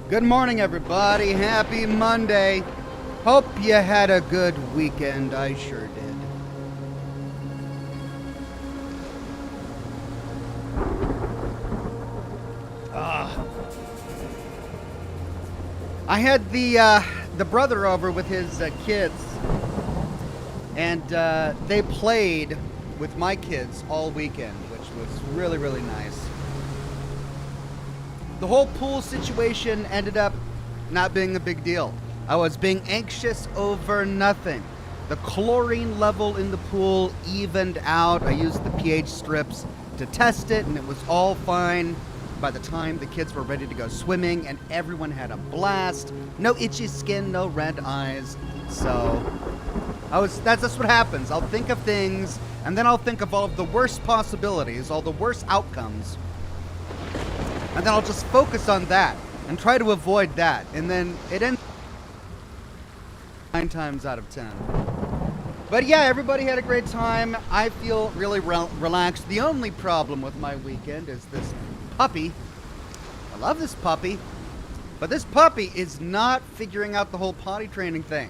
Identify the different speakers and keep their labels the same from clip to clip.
Speaker 1: Good morning, everybody. Happy Monday. Hope you had a good weekend. I sure did. I had the brother over with his kids, and they played with my kids all weekend, which was really, really nice. The whole pool situation ended up not being a big deal. I was being anxious over nothing. The chlorine level in the pool evened out. I used the pH strips to test it, and it was all fine by the time the kids were ready to go swimming, and everyone had a blast. No itchy skin, no red eyes. So that's what happens. I'll think of things, and then I'll think of all of the worst possibilities, all the worst outcomes, and then I'll just focus on that and try to avoid that, and then it ends 9 times out of 10. But yeah, everybody had a great time. I feel really relaxed. The only problem with my weekend is this puppy. I love this puppy, but this puppy is not figuring out the whole potty training thing.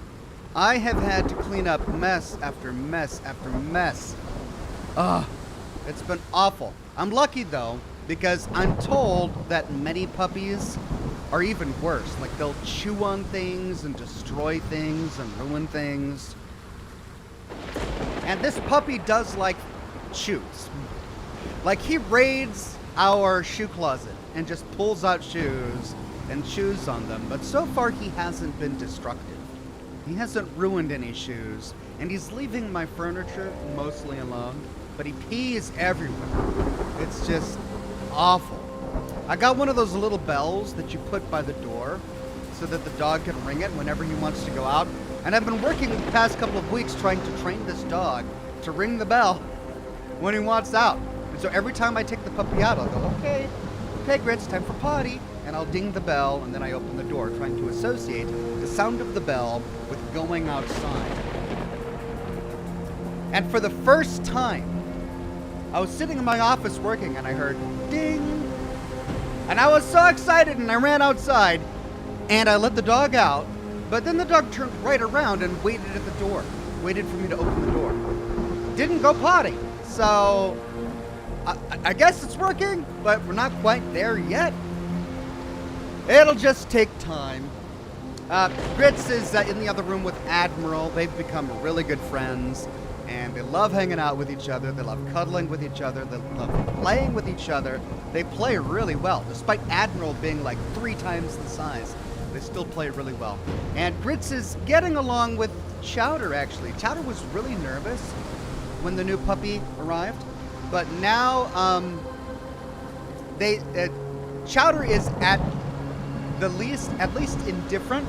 Speaker 1: I have had to clean up mess after mess after mess. It's been awful. I'm lucky though, because I'm told that many puppies are even worse. Like, they'll chew on things and destroy things and ruin things. And this puppy does like shoes. Like, he raids our shoe closet and just pulls out shoes and chews on them. But so far he hasn't been destructive. He hasn't ruined any shoes, and he's leaving my furniture mostly alone, but he pees everywhere. It's just awful. I got one of those little bells that you put by the door so that the dog can ring it whenever he wants to go out. And I've been working the past couple of weeks trying to train this dog to ring the bell when he wants out. And so every time I take the puppy out, I'll go, okay, Grits, time for potty. And I'll ding the bell, and then I open the door, trying to associate the sound of the bell with going outside. And for the first time, I was sitting in my office working, and I heard ding. And I was so excited, and I ran outside, and I let the dog out. But then the dog turned right around and waited at the door, waited for me to open the door. Didn't go potty. So I guess it's working, but we're not quite there yet. It'll just take time. Grits is in the other room with Admiral. They've become really good friends, and they love hanging out with each other. They love cuddling with each other. They love playing with each other. They play really well. Despite Admiral being like 3 times the size, they still play really well. And Grits is getting along with Chowder, actually. Chowder was really nervous when the new puppy arrived, but now Chowder is at least indifferent,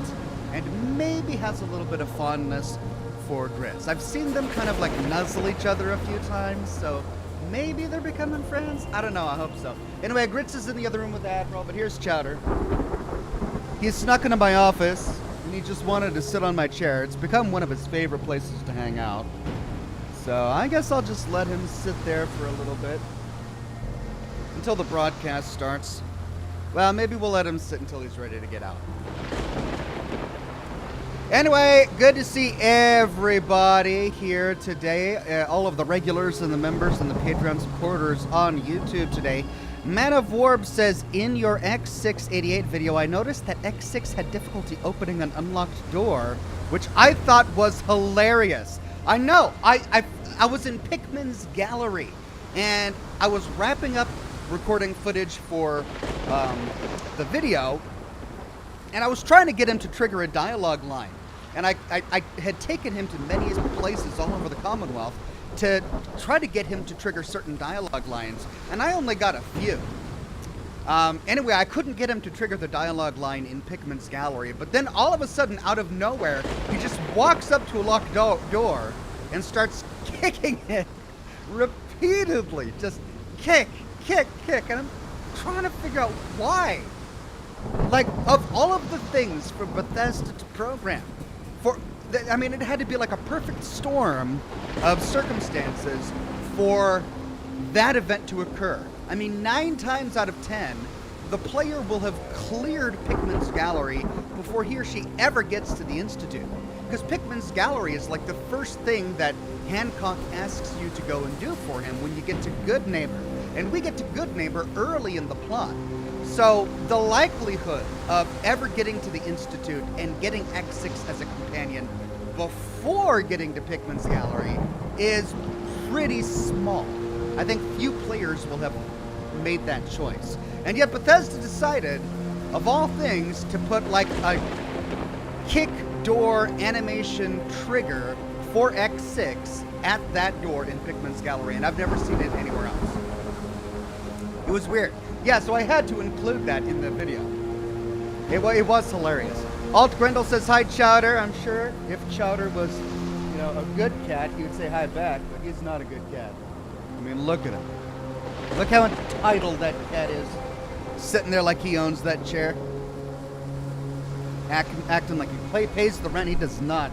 Speaker 1: and maybe has a little bit of fondness for Grits. I've seen them kind of like nuzzle each other a few times, so maybe they're becoming friends. I don't know, I hope so. Anyway, Grits is in the other room with Admiral, but here's Chowder. He snuck into my office, and he just wanted to sit on my chair. It's become one of his favorite places to hang out. So I guess I'll just let him sit there for a little bit until the broadcast starts. Well, maybe we'll let him sit until he's ready to get out. Anyway, good to see everybody here today. All of the regulars and the members and the Patreon supporters on YouTube today. Man of Warb says, in your X688 video, I noticed that X6 had difficulty opening an unlocked door, which I thought was hilarious. I know, I was in Pikmin's gallery, and I was wrapping up recording footage for the video, and I was trying to get him to trigger a dialogue line. And I had taken him to many places all over the Commonwealth to try to get him to trigger certain dialogue lines, and I only got a few. Anyway, I couldn't get him to trigger the dialogue line in Pikmin's gallery, but then all of a sudden, out of nowhere, he just walks up to a locked door and starts kicking it repeatedly. Just kick, and I'm trying to figure out why. Like, of all of the things for Bethesda to program, it had to be like a perfect storm of circumstances for that event to occur. I mean, 9 times out of 10, the player will have cleared Pickman's gallery before he or she ever gets to the Institute. Because Pickman's gallery is like the first thing that Hancock asks you to go and do for him when you get to Good Neighbor. And we get to Good Neighbor early in the plot. So the likelihood of ever getting to the Institute and getting X6 as a companion before getting to Pickman's gallery is pretty small. I think few players will have made that choice. And yet Bethesda decided, of all things, to put like a kick door animation trigger for X6 at that door in Pickman's gallery, and I've never seen it anywhere else. It was weird. Yeah, so I had to include that in the video. It was hilarious. Alt Grendel says hi, Chowder. I'm sure if Chowder was, you know, a good cat, he would say hi back, but he's not a good cat. I mean, look at him. Look how entitled that cat is. Sitting there like he owns that chair. Acting like he pays the rent. He does not.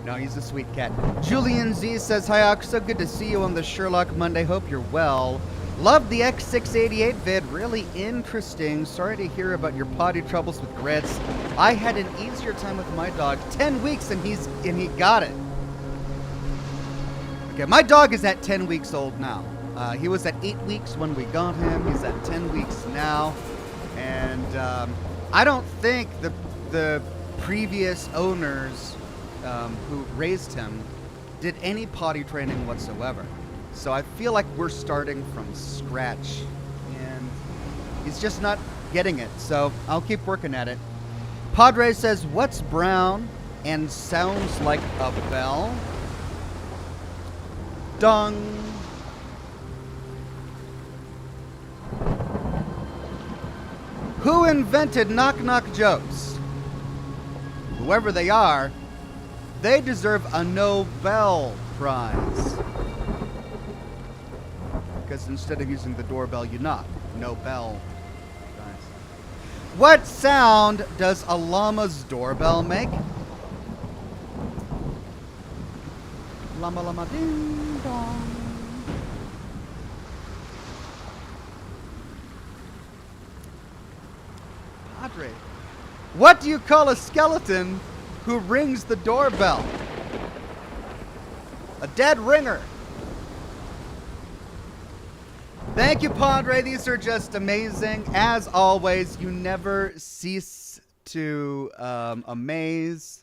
Speaker 1: No, he's a sweet cat. Julian Z says, hi, Ox. So good to see you on the Sherlock Monday. Hope you're well. Love the X688 vid. Really interesting. Sorry to hear about your potty troubles with grits. I had an easier time with my dog. 10 weeks and he got it. Okay, my dog is at 10 weeks old now. He was at 8 weeks when we got him. He's at 10 weeks now. And I don't think the previous owners who raised him did any potty training whatsoever. So I feel like we're starting from scratch. And he's just not getting it. So I'll keep working at it. Padre says, what's brown and sounds like a bell? Dong. Who invented knock-knock jokes? Whoever they are, they deserve a Nobel Prize. Because instead of using the doorbell, you knock. Nobel Prize. What sound does a llama's doorbell make? Llama llama ding dong. Padre, what do you call a skeleton who rings the doorbell? A dead ringer. Thank you, Padre. These are just amazing. As always, you never cease to amaze.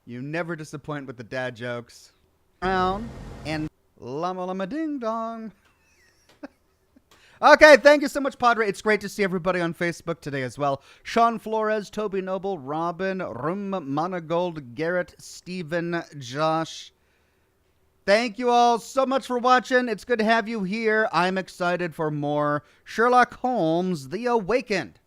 Speaker 1: You never disappoint with the dad jokes. Brown and llama llama ding dong. Okay, thank you so much, Padre. It's great to see everybody on Facebook today as well. Sean Flores, Toby Noble, Robin, Rum, Monagold, Garrett, Stephen, Josh. Thank you all so much for watching. It's good to have you here. I'm excited for more Sherlock Holmes, The Awakened.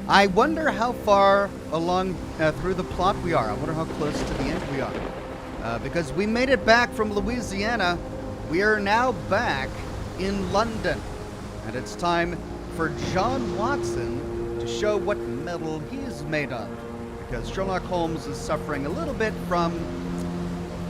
Speaker 1: I wonder how far along through the plot we are. I wonder how close to the end we are. Because we made it back from Louisiana. We are now back in London. And it's time for John Watson to show what metal he's made of. Because Sherlock Holmes is suffering a little bit from,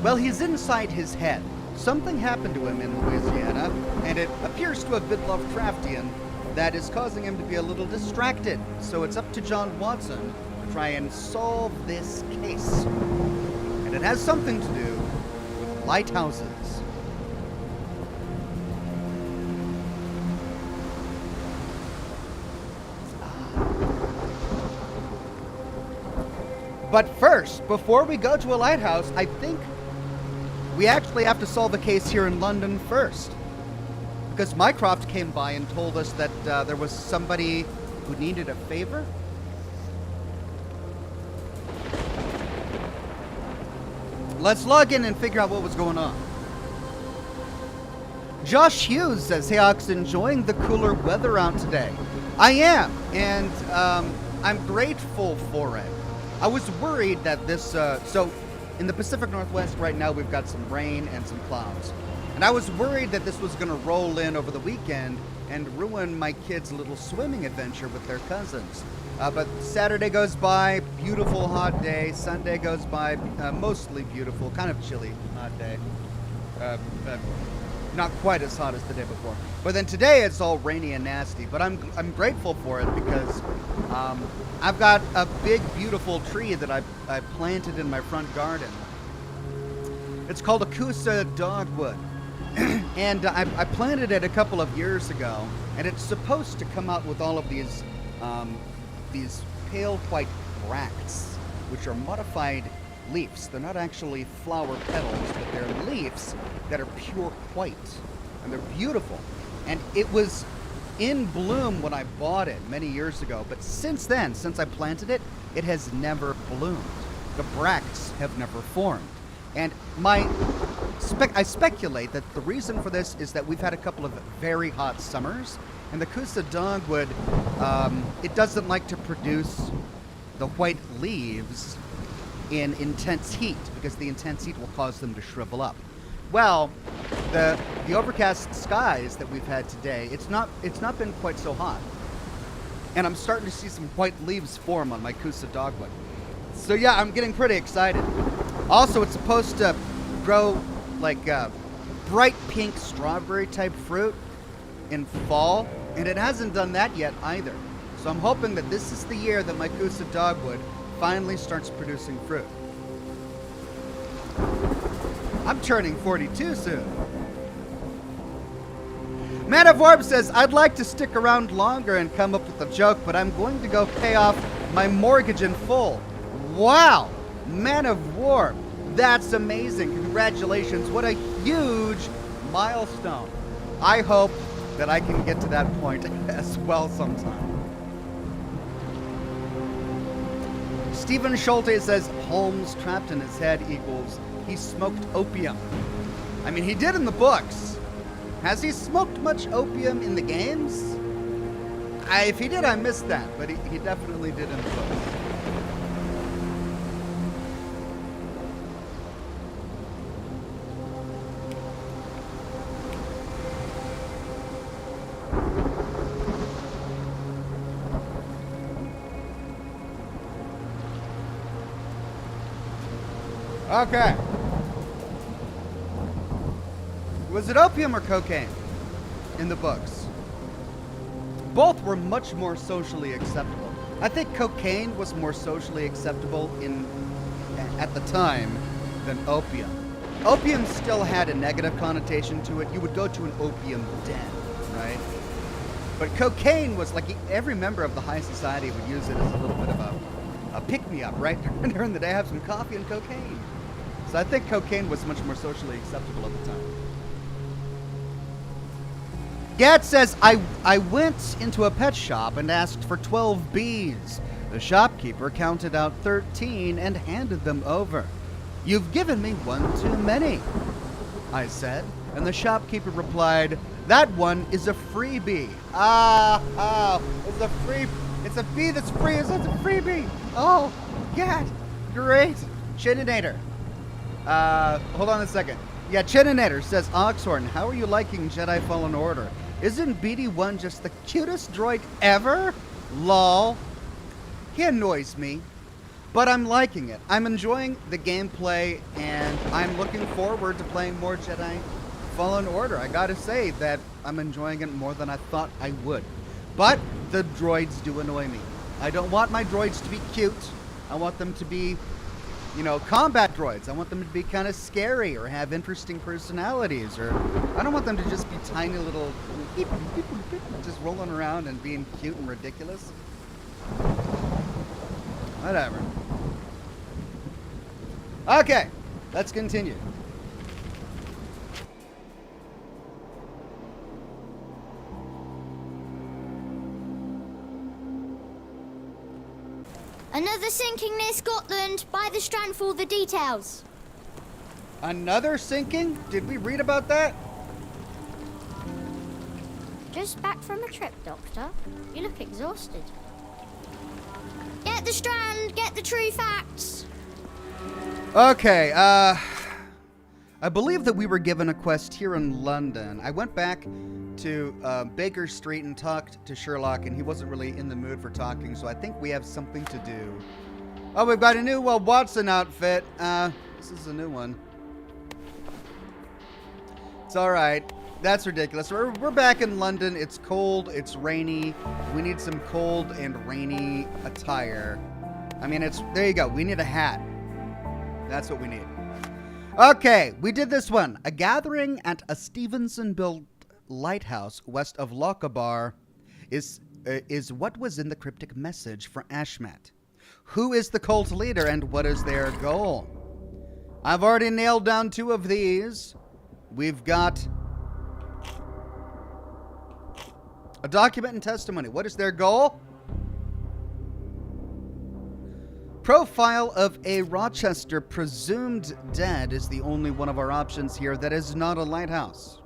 Speaker 1: well, he's inside his head. Something happened to him in Louisiana, and it appears to have been Lovecraftian, that is causing him to be a little distracted. So it's up to John Watson to try and solve this case. And it has something to do with lighthouses. But first, before we go to a lighthouse, I think we actually have to solve a case here in London first. Because Mycroft came by and told us that there was somebody who needed a favor. Let's log in and figure out what was going on. Josh Hughes says, hey Ox, enjoying the cooler weather out today. I am, and I'm grateful for it. I was worried that this, so in the Pacific Northwest right now we've got some rain and some clouds. And I was worried that this was going to roll in over the weekend and ruin my kids' little swimming adventure with their cousins. But Saturday goes by, beautiful hot day. Sunday goes by, mostly beautiful, kind of chilly hot day. Not quite as hot as the day before. But then today it's all rainy and nasty. But I'm grateful for it because I've got a big, beautiful tree that I planted in my front garden. It's called a Kusa dogwood. And I planted it a couple of years ago. And it's supposed to come out with all of these pale white bracts, which are modified leaves. They're not actually flower petals, but they're leaves that are pure white, and they're beautiful. And it was in bloom when I bought it many years ago, but since then, since I planted it, it has never bloomed. The bracts have never formed. And I speculate that the reason for this is that we've had a couple of very hot summers, and the Kusa dogwood, it doesn't like to produce the white leaves in intense heat, because the intense heat will cause them to shrivel up. Well, the overcast skies that we've had today, it's not been quite so hot. And I'm starting to see some white leaves form on my Kusa dogwood. So yeah, I'm getting pretty excited. Also, it's supposed to grow like bright pink strawberry type fruit in fall, and it hasn't done that yet either. So I'm hoping that this is the year that my Kusa dogwood finally starts producing fruit. I'm turning 42 soon. Man of Orb says, I'd like to stick around longer and come up with a joke, but I'm going to go pay off my mortgage in full. Wow! Man of Orb, that's amazing. Congratulations. What a huge milestone. I hope that I can get to that point as well sometime. Stephen Schulte says, Holmes trapped in his head equals he smoked opium. I mean, he did in the books. Has he smoked much opium in the games? If he did, I missed that, but he definitely did in the books. Okay. Was it opium or cocaine in the books? Both were much more socially acceptable. I think cocaine was more socially acceptable at the time than opium. Opium still had a negative connotation to it. You would go to an opium den, right? But cocaine was like every member of the high society would use it as a little bit of a pick-me-up, right? During the day, have some coffee and cocaine. So I think cocaine was much more socially acceptable at the time. Gad says, I went into a pet shop and asked for 12 bees. The shopkeeper counted out 13 and handed them over. You've given me one too many, I said, and the shopkeeper replied, that one is a freebie. It's a bee that's free. It's a freebie. Oh, Gad, great. Chininator. Hold on a second. Yeah, Chininator says, Oxhorn, how are you liking Jedi Fallen Order? Isn't BD-1 just the cutest droid ever? Lol. He annoys me, but I'm liking it. I'm enjoying the gameplay, and I'm looking forward to playing more Jedi Fallen Order. I gotta say that I'm enjoying it more than I thought I would. But the droids do annoy me. I don't want my droids to be cute. I want them to be, combat droids. I want them to be kind of scary or have interesting personalities, or I don't want them to just be tiny little beep, beep, beep, beep, just rolling around and being cute and ridiculous. Whatever. Okay, let's continue.
Speaker 2: Another sinking near Scotland. By the Strand for all the details.
Speaker 1: Another sinking? Did we read about that?
Speaker 2: Just back from a trip, Doctor. You look exhausted. Get the Strand, get the true facts.
Speaker 1: Okay, I believe that we were given a quest here in London. I went back to Baker Street and talked to Sherlock, and he wasn't really in the mood for talking, so I think we have something to do. Oh, we've got a new Watson outfit. This is a new one. It's alright. That's ridiculous. We're back in London. It's cold. It's rainy. We need some cold and rainy attire. I mean, there you go. We need a hat. That's what we need. Okay, we did this one. A gathering at a Stevenson-built lighthouse west of Lochaber is what was in the cryptic message for Ashmet. Who is the cult leader and what is their goal? I've already nailed down 2 of these. We've got a document and testimony. What is their goal? Profile of a Rochester presumed dead is the only one of our options here that is not a lighthouse.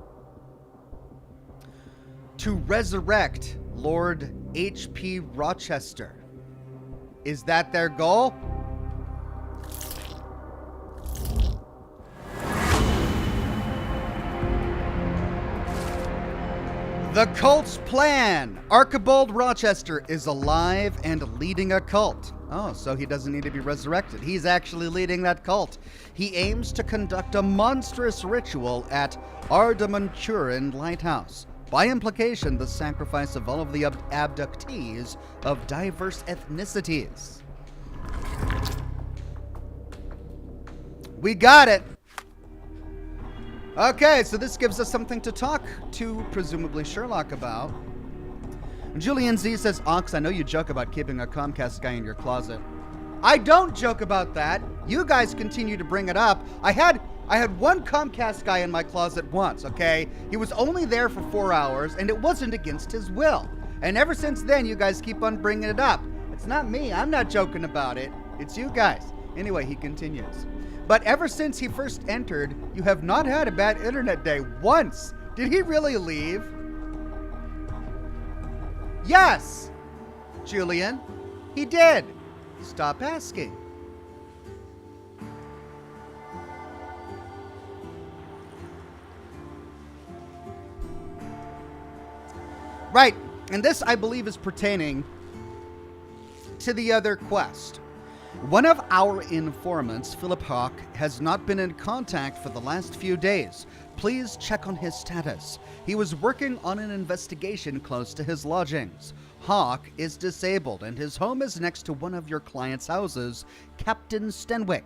Speaker 1: To resurrect Lord H.P. Rochester. Is that their goal? The cult's plan. Archibald Rochester is alive and leading a cult. Oh, so he doesn't need to be resurrected. He's actually leading that cult. He aims to conduct a monstrous ritual at Ardamanturin Lighthouse. By implication, the sacrifice of all of the abductees of diverse ethnicities. We got it. Okay, so this gives us something to talk to, presumably, Sherlock about. Julian Z says, Ox, I know you joke about keeping a Comcast guy in your closet. I don't joke about that. You guys continue to bring it up. I had one Comcast guy in my closet once, okay? He was only there for 4 hours, and it wasn't against his will. And ever since then, you guys keep on bringing it up. It's not me. I'm not joking about it. It's you guys. Anyway, he continues. But ever since he first entered, you have not had a bad internet day once. Did he really leave? Yes, Julian, he did. Stop asking. Right, and this, I believe, is pertaining to the other quest. One of our informants, Philip Hawk, has not been in contact for the last few days. Please check on his status. He was working on an investigation close to his lodgings. Hawk is disabled, and his home is next to one of your client's houses, Captain Stenwick.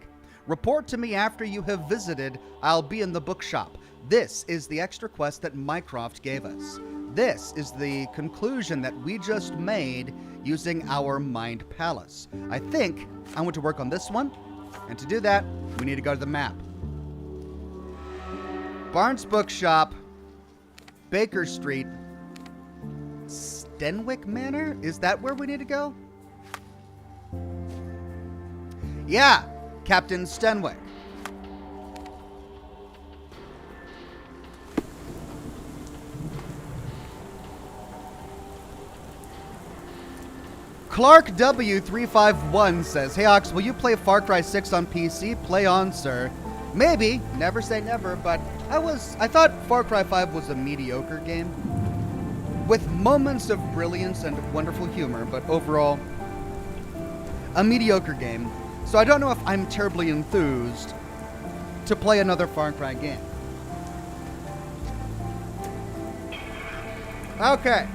Speaker 1: Report to me after you have visited. I'll be in the bookshop. This is the extra quest that Mycroft gave us. This is the conclusion that we just made using our Mind Palace. I think I want to work on this one, and to do that, we need to go to the map. Barnes Bookshop, Baker Street, Stenwick Manor? Is that where we need to go? Yeah, Captain Stenwick. Clark W351 says, Hey Ox, will you play Far Cry 6 on PC? Play on, sir. Maybe. Never say never, but I thought Far Cry 5 was a mediocre game. With moments of brilliance and wonderful humor, but overall, a mediocre game. So I don't know if I'm terribly enthused to play another Far Cry game. Okay.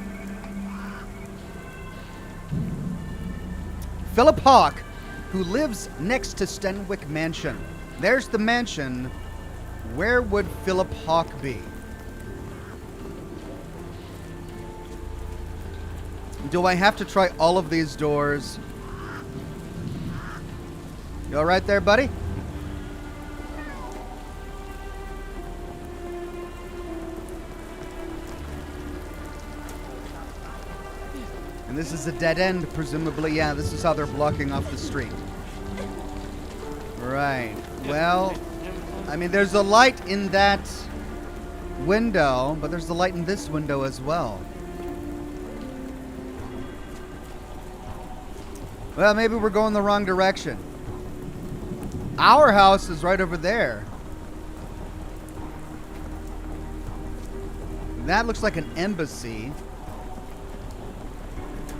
Speaker 1: Philip Hawk, who lives next to Stenwick Mansion. There's the mansion. Where would Philip Hawk be? Do I have to try all of these doors? You all right there, buddy? And this is a dead end, presumably. Yeah, this is how they're blocking off the street. Right. Well, I mean, there's a light in that window, but there's a light in this window as well. Well, maybe we're going the wrong direction. Our house is right over there. That looks like an embassy.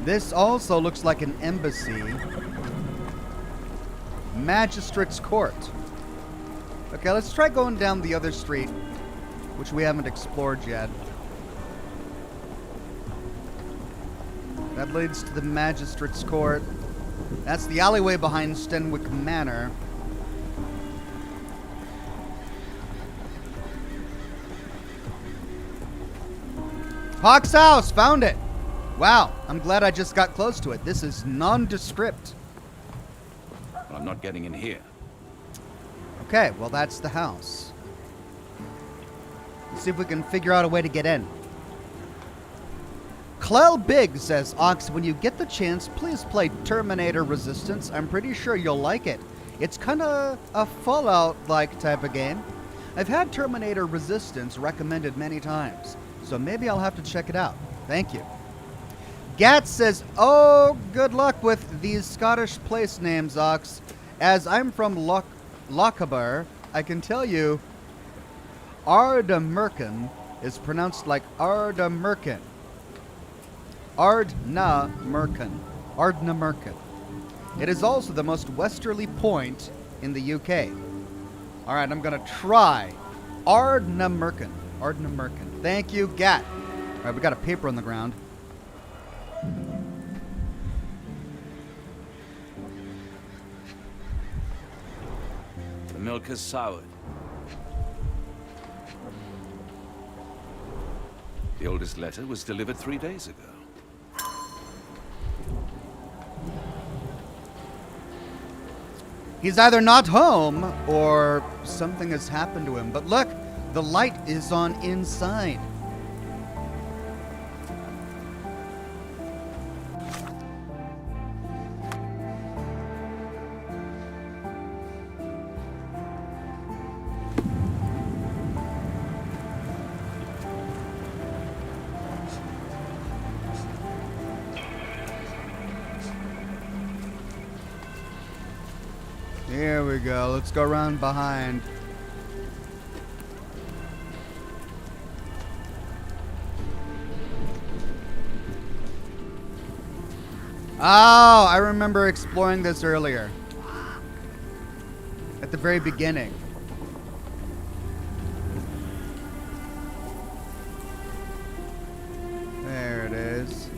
Speaker 1: This also looks like an embassy. Magistrate's Court. Okay, let's try going down the other street. which we haven't explored yet. That leads to the Magistrate's Court. That's the alleyway behind Stenwick Manor. Hawk's house! Found it! Wow, I'm glad I just got close to it. This is nondescript.
Speaker 3: I'm not getting in here.
Speaker 1: Okay, well that's the house. Let's see if we can figure out a way to get in. Clell Big says, Ox, when you get the chance, please play Terminator Resistance. I'm pretty sure you'll like it. It's kind of a Fallout-like type of game. I've had Terminator Resistance recommended many times, so maybe I'll have to check it out. Thank you. Gat says, oh, good luck with these Scottish place names, Ox. As I'm from Lochaber, I can tell you Ardnamurchan is pronounced like Ardnamurchan. Ardnamurchan. It is also the most westerly point in the UK. All right, I'm going to try Ardnamurchan. Thank you, Gat. All right, we got a paper on the ground.
Speaker 3: The milk has soured. The oldest letter was delivered 3 days ago.
Speaker 1: He's either not home or something has happened to him. But look, the light is on inside. Here we go. Let's go around behind. Oh, I remember exploring this earlier. At the very beginning. There it is.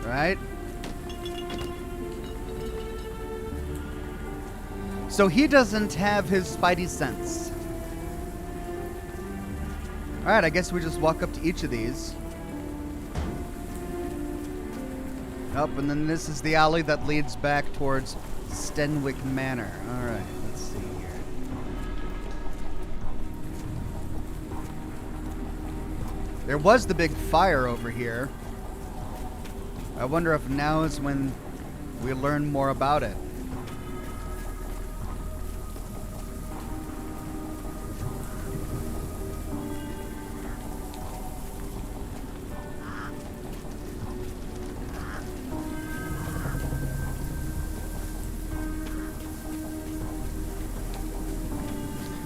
Speaker 1: Right? So he doesn't have his spidey sense. Alright, I guess we just walk up to each of these. Oh, and then this is the alley that leads back towards Stenwick Manor. Alright, let's see here. There was the big fire over here. I wonder if now is when we learn more about it.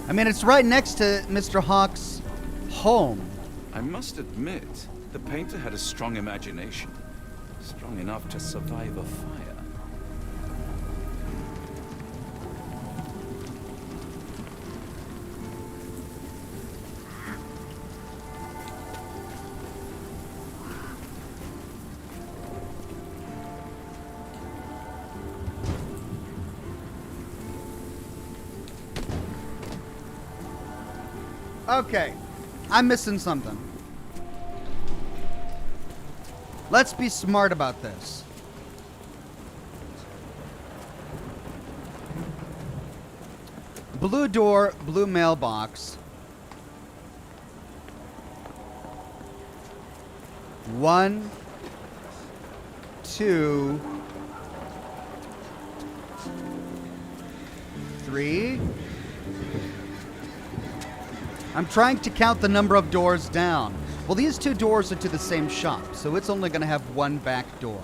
Speaker 1: I mean, it's right next to Mr. Hawk's home.
Speaker 3: I must admit, the painter had a strong imagination. Strong enough to survive a fire.
Speaker 1: Okay, I'm missing something. Let's be smart about this. Blue door, blue mailbox. 1, 2, 3. I'm trying to count the number of doors down. Well, these 2 doors are to the same shop, so it's only going to have 1 back door.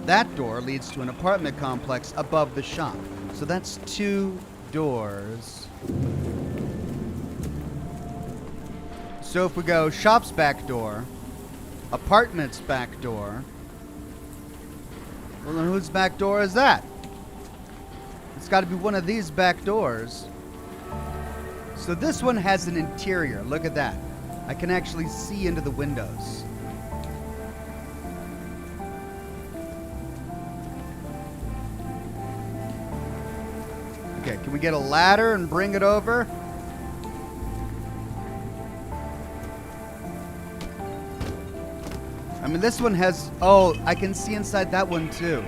Speaker 1: That door leads to an apartment complex above the shop. So that's 2 doors. So if we go shop's back door, apartment's back door, well, then whose back door is that? It's got to be one of these back doors. So this one has an interior. Look at that. I can actually see into the windows. Okay, can we get a ladder and bring it over? I mean, this one has... Oh, I can see inside that one, too.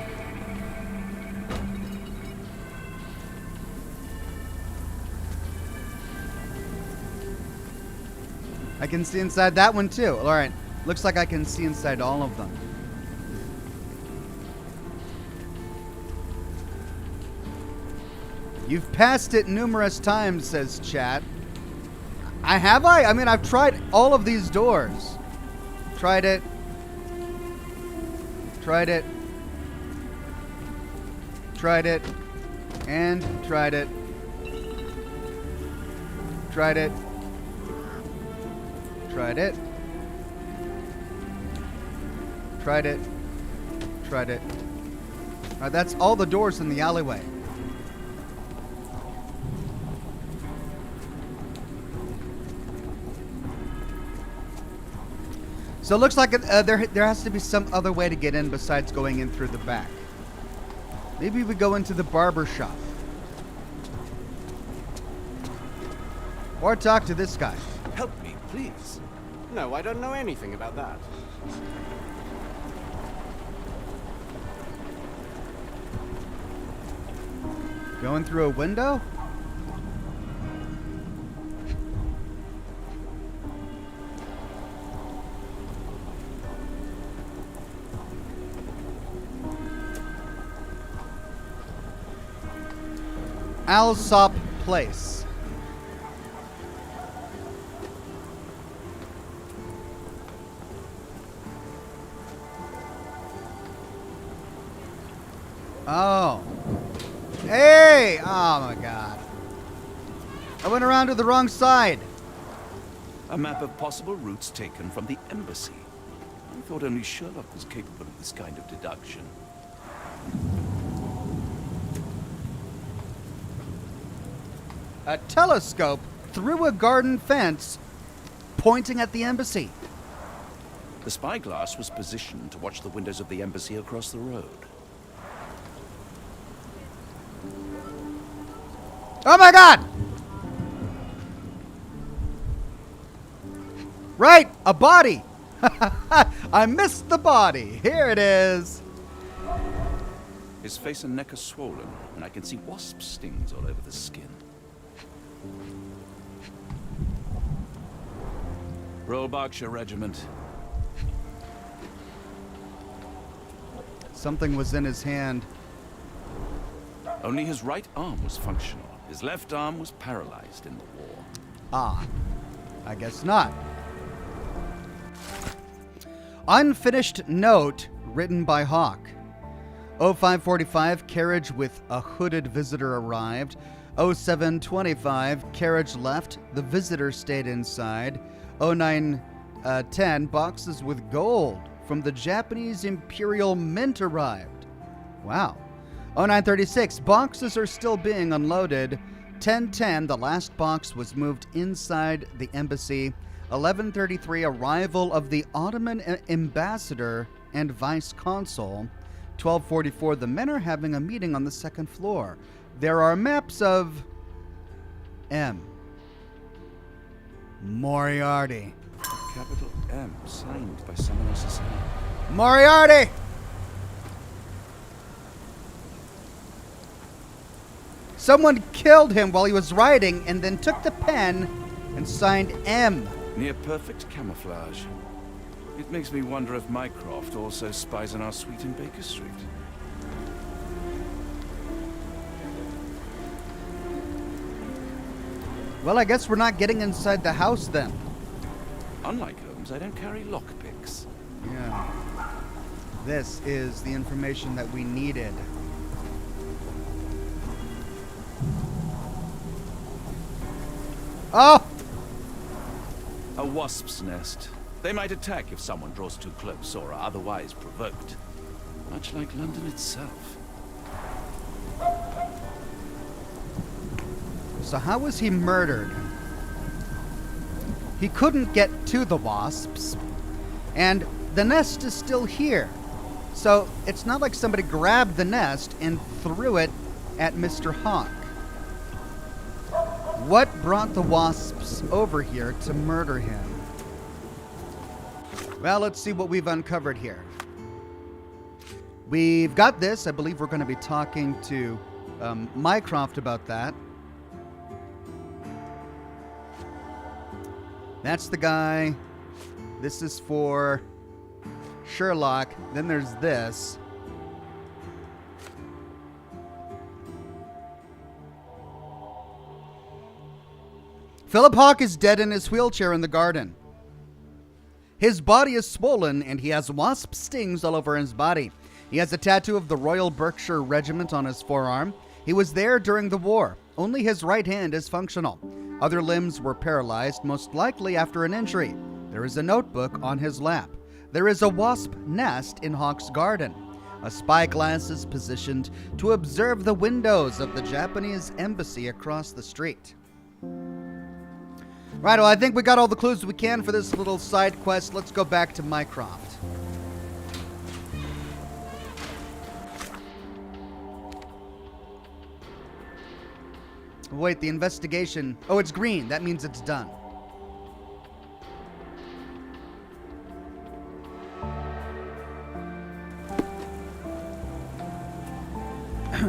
Speaker 1: I can see inside that one, too. All right. Looks like I can see inside all of them. You've passed it numerous times, says chat. Have I? I mean, I've tried all of these doors. Tried it. Tried it. Tried it. And tried it. Tried it. Tried it. Tried it. Tried it. All right, that's all the doors in the alleyway. So it looks like there has to be some other way to get in besides going in through the back. Maybe we go into the barber shop. Or talk to this guy.
Speaker 3: Help me, please.
Speaker 4: No, I don't know anything about that.
Speaker 1: Going through a window? Alsop Place. Oh. Hey! Oh my god. I went around to the wrong side.
Speaker 3: A map of possible routes taken from the embassy. I thought only Sherlock was capable of this kind of deduction.
Speaker 1: A telescope through a garden fence pointing at the embassy.
Speaker 3: The spyglass was positioned to watch the windows of the embassy across the road.
Speaker 1: Oh my god! Right, a body. I missed the body. Here it is.
Speaker 3: His face and neck are swollen, and I can see wasp stings all over the skin. Royal Berkshire Regiment.
Speaker 1: Something was in his hand.
Speaker 3: Only his right arm was functional. His left arm was paralyzed in the war.
Speaker 1: Ah, I guess not. Unfinished note written by Hawk. 0545, carriage with a hooded visitor arrived. 0725, carriage left. The visitor stayed inside. 0910, boxes with gold from the Japanese Imperial Mint arrived. Wow. 0936, boxes are still being unloaded. 1010, the last box was moved inside the embassy. 1133, arrival of the Ottoman ambassador and vice consul. 1244, the men are having a meeting on the second floor. There are maps of M. Moriarty.
Speaker 3: Capital M, signed by someone else's hand.
Speaker 1: Moriarty! Someone killed him while he was writing and then took the pen and signed M.
Speaker 3: Near perfect camouflage. It makes me wonder if Mycroft also spies on our suite in Baker Street.
Speaker 1: Well, I guess we're not getting inside the house then.
Speaker 3: Unlike Holmes, I don't carry lockpicks.
Speaker 1: Yeah. This is the information that we needed. Oh!
Speaker 3: A wasp's nest. They might attack if someone draws too close or are otherwise provoked. Much like London itself.
Speaker 1: So how was he murdered? he couldn't get to the wasps, and the nest is still here. So it's not like somebody grabbed the nest and threw it at Mr. Hawk. What brought the wasps over here to murder him? Well, let's see what we've uncovered here. We've got this. I believe we're going to be talking to Mycroft about that. That's the guy. This is for Sherlock. Then there's this. Philip Hawk is dead in his wheelchair in the garden. His body is swollen and he has wasp stings all over his body. He has a tattoo of the Royal Berkshire Regiment on his forearm. He was there during the war. Only his right hand is functional. Other limbs were paralyzed, most likely after an injury. There is a notebook on his lap. There is a wasp nest in Hawk's garden. A spyglass is positioned to observe the windows of the Japanese embassy across the street. Right, well, I think we got all the clues we can for this little side quest. Let's go back to Mycroft. Wait, the investigation... Oh, it's green. That means it's done.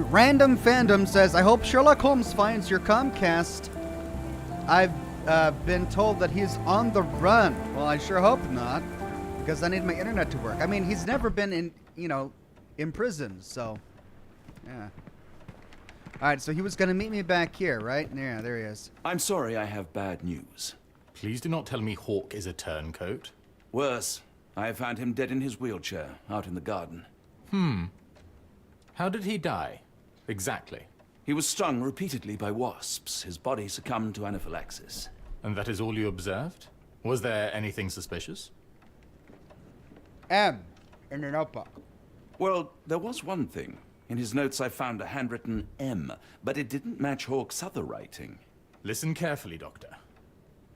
Speaker 1: Random Fandom says, I hope Sherlock Holmes finds your Comcast. I've been told that he's on the run. Well, I sure hope not, because I need my internet to work. I mean, he's never been in prison, so, yeah. All right, so he was going to meet me back here, right? Yeah, there he is.
Speaker 3: I'm sorry, I have bad news.
Speaker 5: Please do not tell me Hawk is a turncoat.
Speaker 3: Worse, I have found him dead in his wheelchair, out in the garden.
Speaker 5: How did he die? Exactly.
Speaker 3: He was stung repeatedly by wasps. His body succumbed to anaphylaxis.
Speaker 5: And that is all you observed? Was there anything suspicious?
Speaker 1: M in the notebook.
Speaker 3: Well, there was one thing. In his notes I found a handwritten M, but it didn't match Hawk's other writing.
Speaker 5: Listen carefully, Doctor.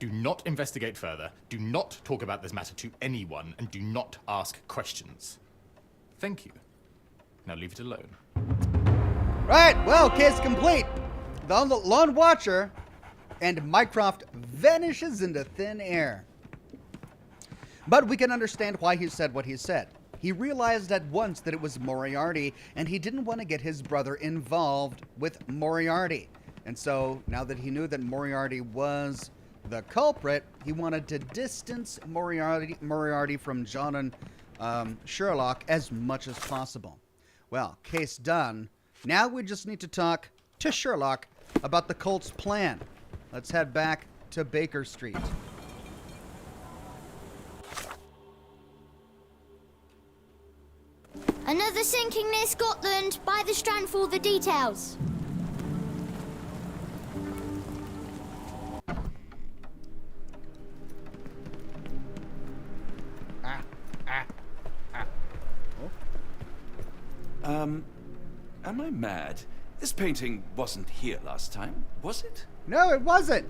Speaker 5: Do not investigate further, do not talk about this matter to anyone, and do not ask questions. Thank you. Now leave it alone.
Speaker 1: Right, well, case complete. The Lone Watcher and Mycroft vanishes into thin air. But we can understand why he said what he said. He realized at once that it was Moriarty, and he didn't want to get his brother involved with Moriarty. And so, now that he knew that Moriarty was the culprit, he wanted to distance Moriarty from John and Sherlock as much as possible. Well, case done. Now we just need to talk to Sherlock about the cult's plan. Let's head back to Baker Street.
Speaker 2: Another sinking near Scotland. By the Strand for all the details.
Speaker 3: Am I mad? This painting wasn't here last time, was it?
Speaker 1: No, it wasn't.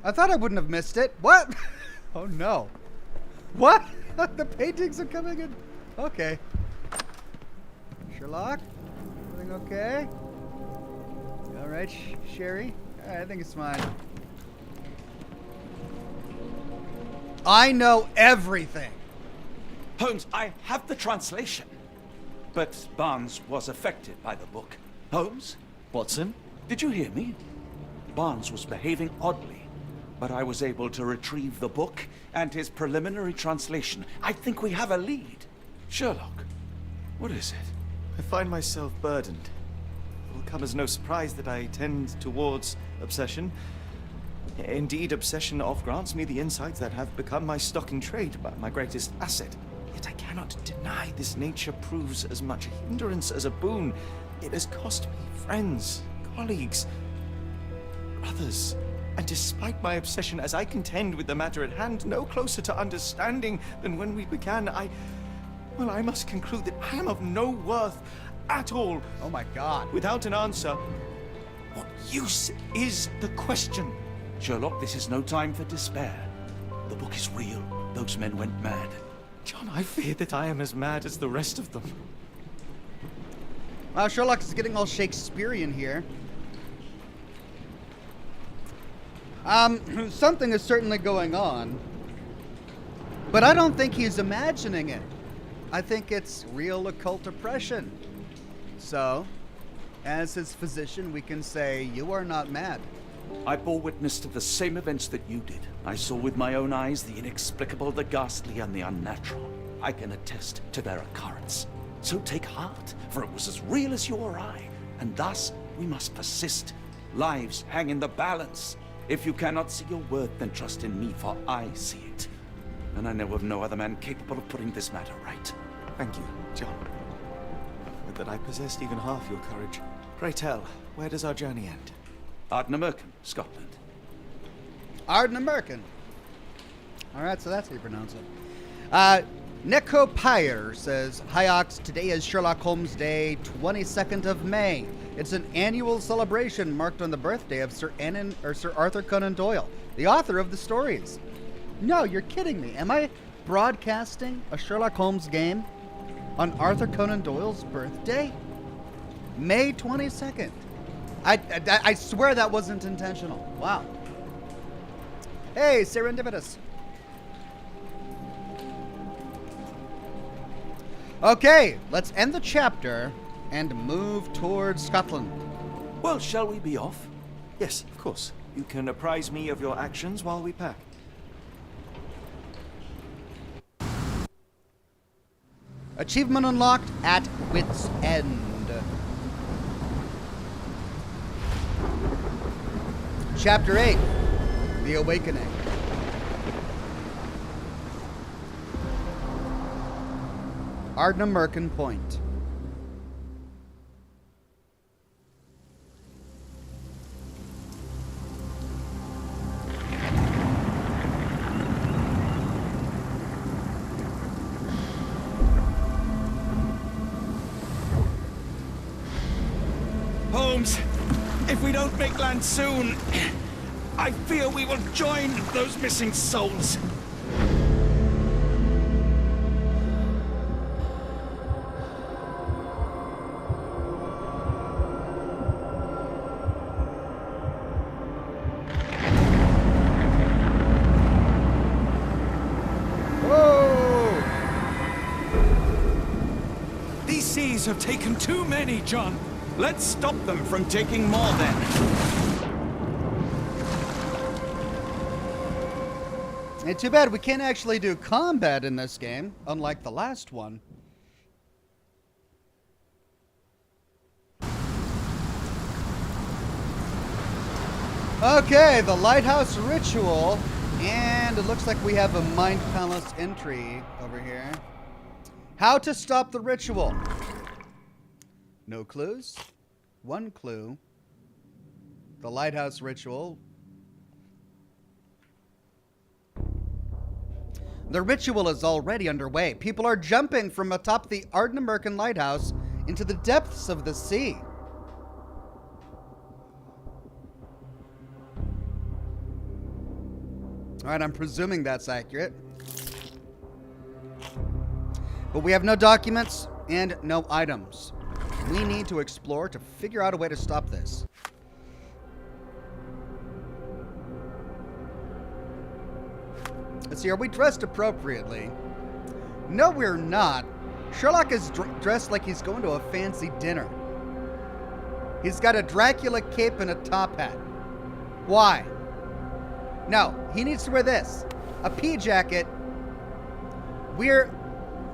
Speaker 1: I thought I wouldn't have missed it. What? Oh, no. What? The paintings are coming in. Okay. Sherlock? Everything okay? All right, Sherry? All right, I think it's fine. I know everything.
Speaker 3: Holmes, I have the translation. But Barnes was affected by the book. Holmes?
Speaker 6: Watson?
Speaker 3: Did you hear me? Barnes was behaving oddly, but I was able to retrieve the book and his preliminary translation. I think we have a lead. Sherlock, what is it?
Speaker 6: I find myself burdened. It will come as no surprise that I tend towards obsession. Indeed, obsession oft grants me the insights that have become my stock in trade, but my greatest asset. Yet I cannot deny this nature proves as much a hindrance as a boon. It has cost me friends, colleagues, brothers. And despite my obsession, as I contend with the matter at hand, no closer to understanding than when we began, I must conclude that I am of no worth at all.
Speaker 1: Oh my God.
Speaker 6: Without an answer, what use is the question?
Speaker 3: Sherlock, this is no time for despair. The book is real. Those men went mad.
Speaker 6: John, I fear that I am as mad as the rest of them.
Speaker 1: Wow, Sherlock is getting all Shakespearean here. Something is certainly going on. But I don't think he's imagining it. I think it's real occult oppression. So, as his physician, we can say, you are not mad.
Speaker 3: I bore witness to the same events that you did. I saw with my own eyes the inexplicable, the ghastly, and the unnatural. I can attest to their occurrence. So take heart, for it was as real as you or I, and thus we must persist. Lives hang in the balance. If you cannot see your worth, then trust in me, for I see it. And I know of no other man capable of putting this matter right.
Speaker 6: Thank you, John. Would that I possessed even half your courage. Pray tell, where does our journey end?
Speaker 3: Ardnamurchan, Scotland.
Speaker 1: Ardnamurchan. Alright, so that's how you pronounce it. Necropire says, Hi Ox, today is Sherlock Holmes Day, 22nd of May. It's an annual celebration marked on the birthday of Sir Arthur Conan Doyle, the author of the stories. No, you're kidding me. Am I broadcasting a Sherlock Holmes game on Arthur Conan Doyle's birthday? May 22nd. I swear that wasn't intentional. Wow. Hey, serendipitous. Okay, let's end the chapter and move towards Scotland.
Speaker 3: Well, shall we be off?
Speaker 6: Yes, of course. You can apprise me of your actions while we pack.
Speaker 1: Achievement unlocked at Wit's End. Chapter 8, The Awakening. Ardnamurchan Point.
Speaker 3: Holmes, if we don't make land soon, I fear we will join those missing souls.
Speaker 1: Whoa!
Speaker 3: These seas have taken too many, John. Let's stop them from taking more then.
Speaker 1: And too bad we can't actually do combat in this game, unlike the last one. Okay, the lighthouse ritual, and it looks like we have a Mind Palace entry over here. How to stop the ritual. No clues. One clue. The lighthouse ritual. The ritual is already underway. People are jumping from atop the Ardnamurchan lighthouse into the depths of the sea. Alright, I'm presuming that's accurate. But we have no documents and no items. We need to explore to figure out a way to stop this. Let's see, are we dressed appropriately? No, we're not. Sherlock is dressed like he's going to a fancy dinner. He's got a Dracula cape and a top hat. Why? No, he needs to wear this. A pea jacket. We're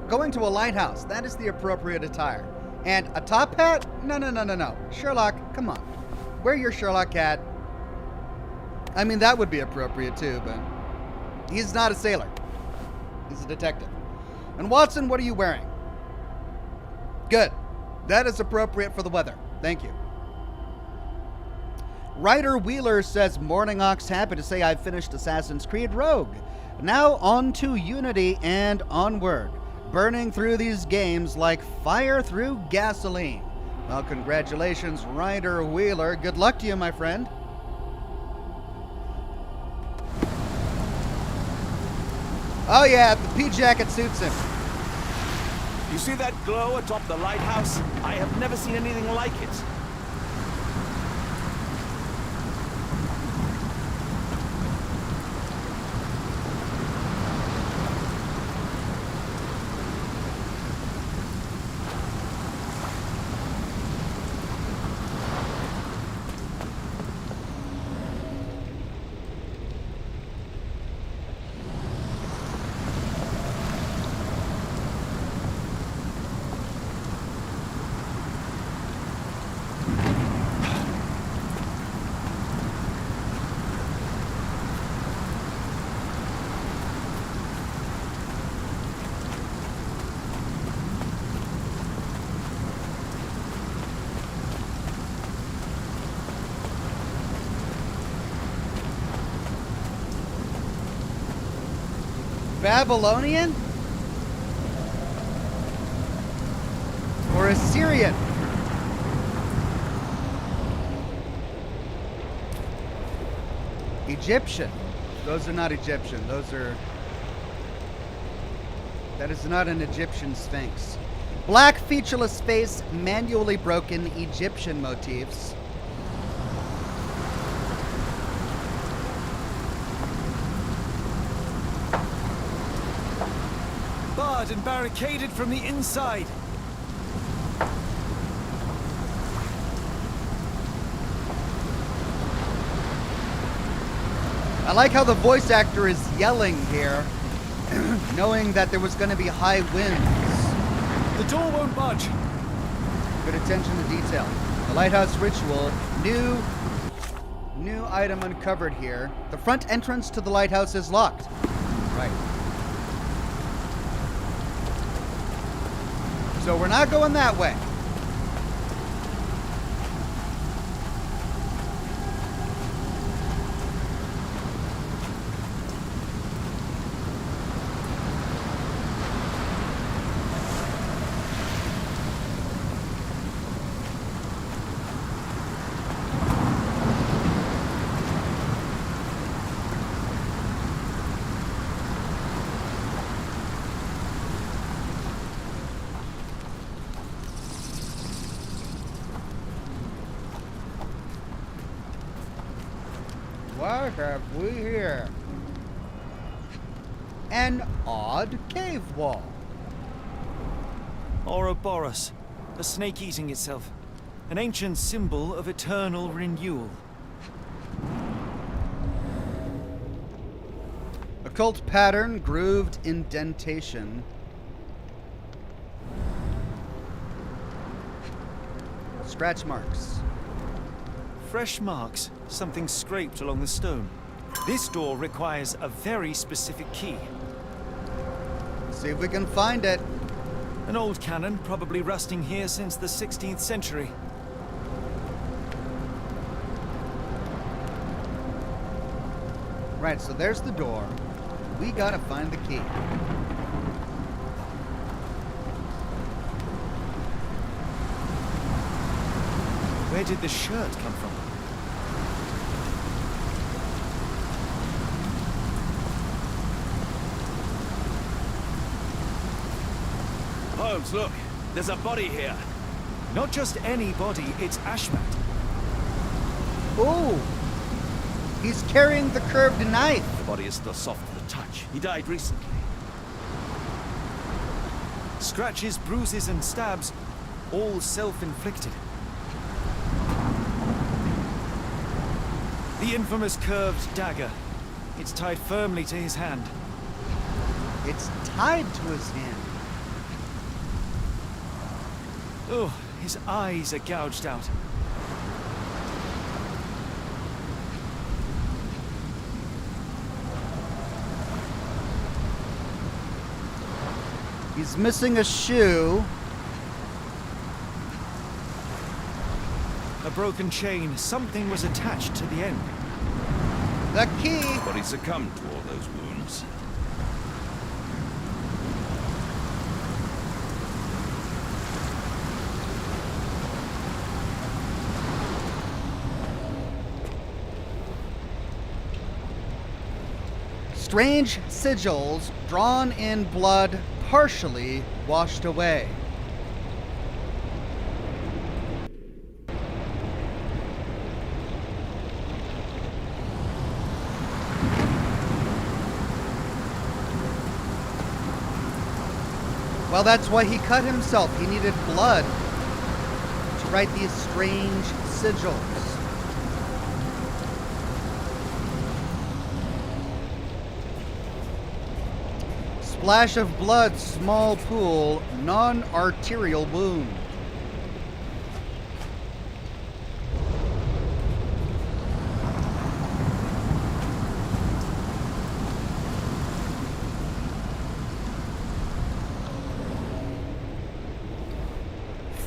Speaker 1: going to a lighthouse. That is the appropriate attire. And a top hat? No. Sherlock, come on. Wear your Sherlock hat. I mean, that would be appropriate too, but he's not a sailor. He's a detective. And Watson, what are you wearing? Good. That is appropriate for the weather. Thank you. Ryder Wheeler says, Morning Ox, happy to say I've finished Assassin's Creed Rogue. Now on to Unity and onward. Burning through these games like fire through gasoline. Well, congratulations, Ryder Wheeler. Good luck to you, my friend. Oh yeah, the pea jacket suits him.
Speaker 3: You see that glow atop the lighthouse? I have never seen anything like it.
Speaker 1: Babylonian? Or Assyrian? Egyptian. Those are not Egyptian. Those are... That is not an Egyptian sphinx. Black featureless face, manually broken Egyptian motifs.
Speaker 6: Barred and barricaded from the inside.
Speaker 1: I like how the voice actor is yelling here, knowing that there was going to be high winds.
Speaker 6: The door won't budge.
Speaker 1: Good attention to detail. The lighthouse ritual. New item uncovered here. The front entrance to the lighthouse is locked. Right. So we're not going that way. What have we here? An odd cave wall.
Speaker 6: Ouroboros, a snake eating itself. An ancient symbol of eternal renewal.
Speaker 1: Occult pattern, grooved indentation. Scratch marks.
Speaker 6: Fresh marks, something scraped along the stone. This door requires a very specific key.
Speaker 1: See if we can find it.
Speaker 6: An old cannon, probably rusting here since the 16th century.
Speaker 1: Right, so there's the door. We gotta find the key.
Speaker 6: Where did the shirt come from?
Speaker 3: Holmes, look. There's a body here.
Speaker 6: Not just any body, it's Ashmat.
Speaker 1: Ooh! He's carrying the curved knife.
Speaker 3: The body is still soft to the touch. He died recently.
Speaker 6: Scratches, bruises, and stabs, all self-inflicted. The infamous curved dagger. It's tied firmly to his hand.
Speaker 1: It's tied to his hand.
Speaker 6: Oh, his eyes are gouged out.
Speaker 1: He's missing a shoe.
Speaker 6: A broken chain. Something was attached to the end.
Speaker 1: The key.
Speaker 3: The body succumbed to all those wounds.
Speaker 1: Strange sigils drawn in blood partially washed away. Well, that's why he cut himself. He needed blood to write these strange sigils. Splash of blood, small pool, non-arterial wound.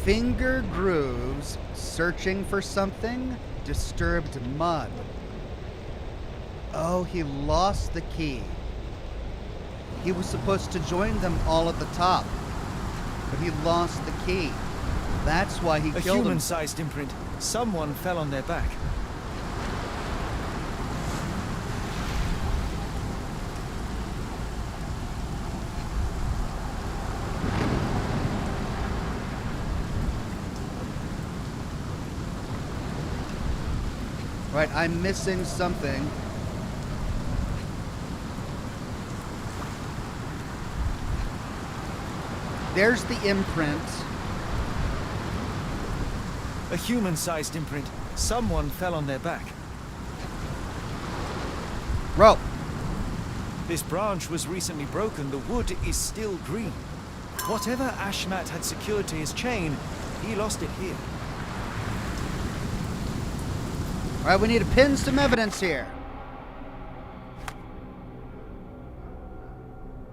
Speaker 1: Finger grooves, searching for something, disturbed mud. Oh, he lost the key. He was supposed to join them all at the top, but he lost the key. That's why he killed them.
Speaker 6: A human-sized imprint. Someone fell on their back.
Speaker 1: Right, I'm missing something. There's the imprint.
Speaker 6: A human-sized imprint. Someone fell on their back.
Speaker 1: Rope.
Speaker 6: This branch was recently broken. The wood is still green. Whatever Ashmat had secured to his chain, he lost it here.
Speaker 1: All right, we need to pin some evidence here.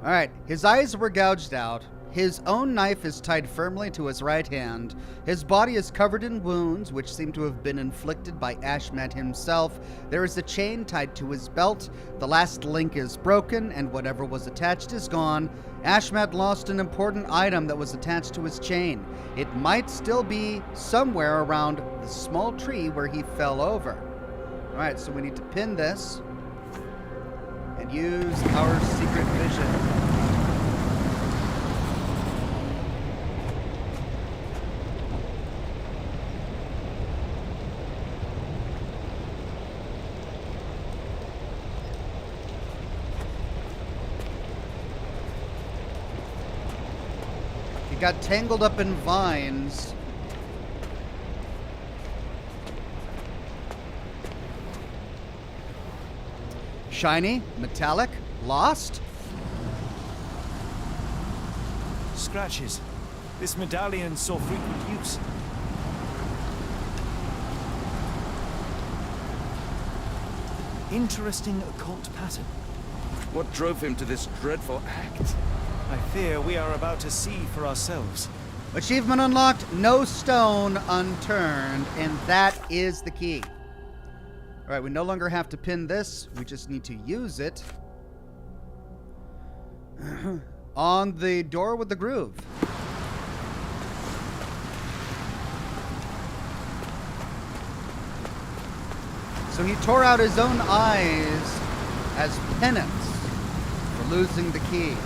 Speaker 1: All right, his eyes were gouged out. His own knife is tied firmly to his right hand. His body is covered in wounds, which seem to have been inflicted by Ashmat himself. There is a chain tied to his belt. The last link is broken, and whatever was attached is gone. Ashmat lost an important item that was attached to his chain. It might still be somewhere around the small tree where he fell over. All right, so we need to pin this and use our secret vision. Got tangled up in vines. Shiny, metallic, lost?
Speaker 6: Scratches. This medallion saw frequent use. Interesting occult pattern.
Speaker 3: What drove him to this dreadful act?
Speaker 6: I fear we are about to see for ourselves.
Speaker 1: Achievement unlocked, no stone unturned, and that is the key. All right, we no longer have to pin this. We just need to use it on the door with the groove. So he tore out his own eyes as penance for losing the key.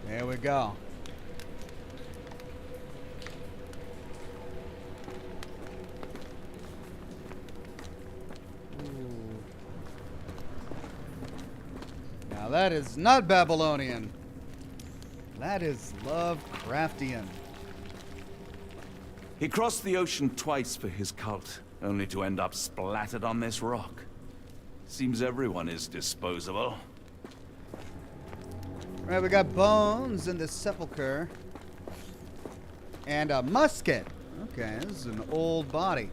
Speaker 1: There we go. Now that is not Babylonian. That is Lovecraftian.
Speaker 3: He crossed the ocean twice for his cult, only to end up splattered on this rock. Seems everyone is disposable.
Speaker 1: Right, we got bones in the sepulcher. And a musket. Okay, this is an old body.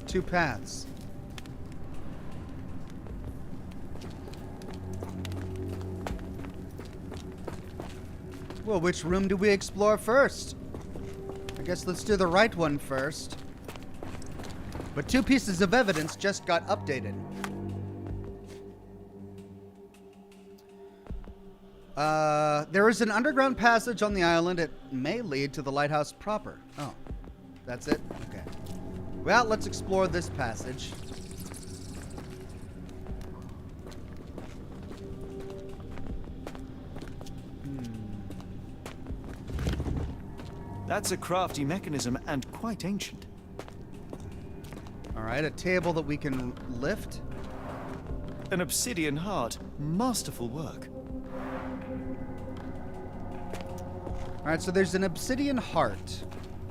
Speaker 1: Two paths. Well, which room do we explore first? I guess let's do the right one first. But 2 pieces of evidence just got updated. There is an underground passage on the island. It may lead to the lighthouse proper. Oh, that's it? Okay. Well, let's explore this passage.
Speaker 6: That's a crafty mechanism and quite ancient.
Speaker 1: Alright, a table that we can lift.
Speaker 6: An obsidian heart. Masterful work.
Speaker 1: Alright, so there's an obsidian heart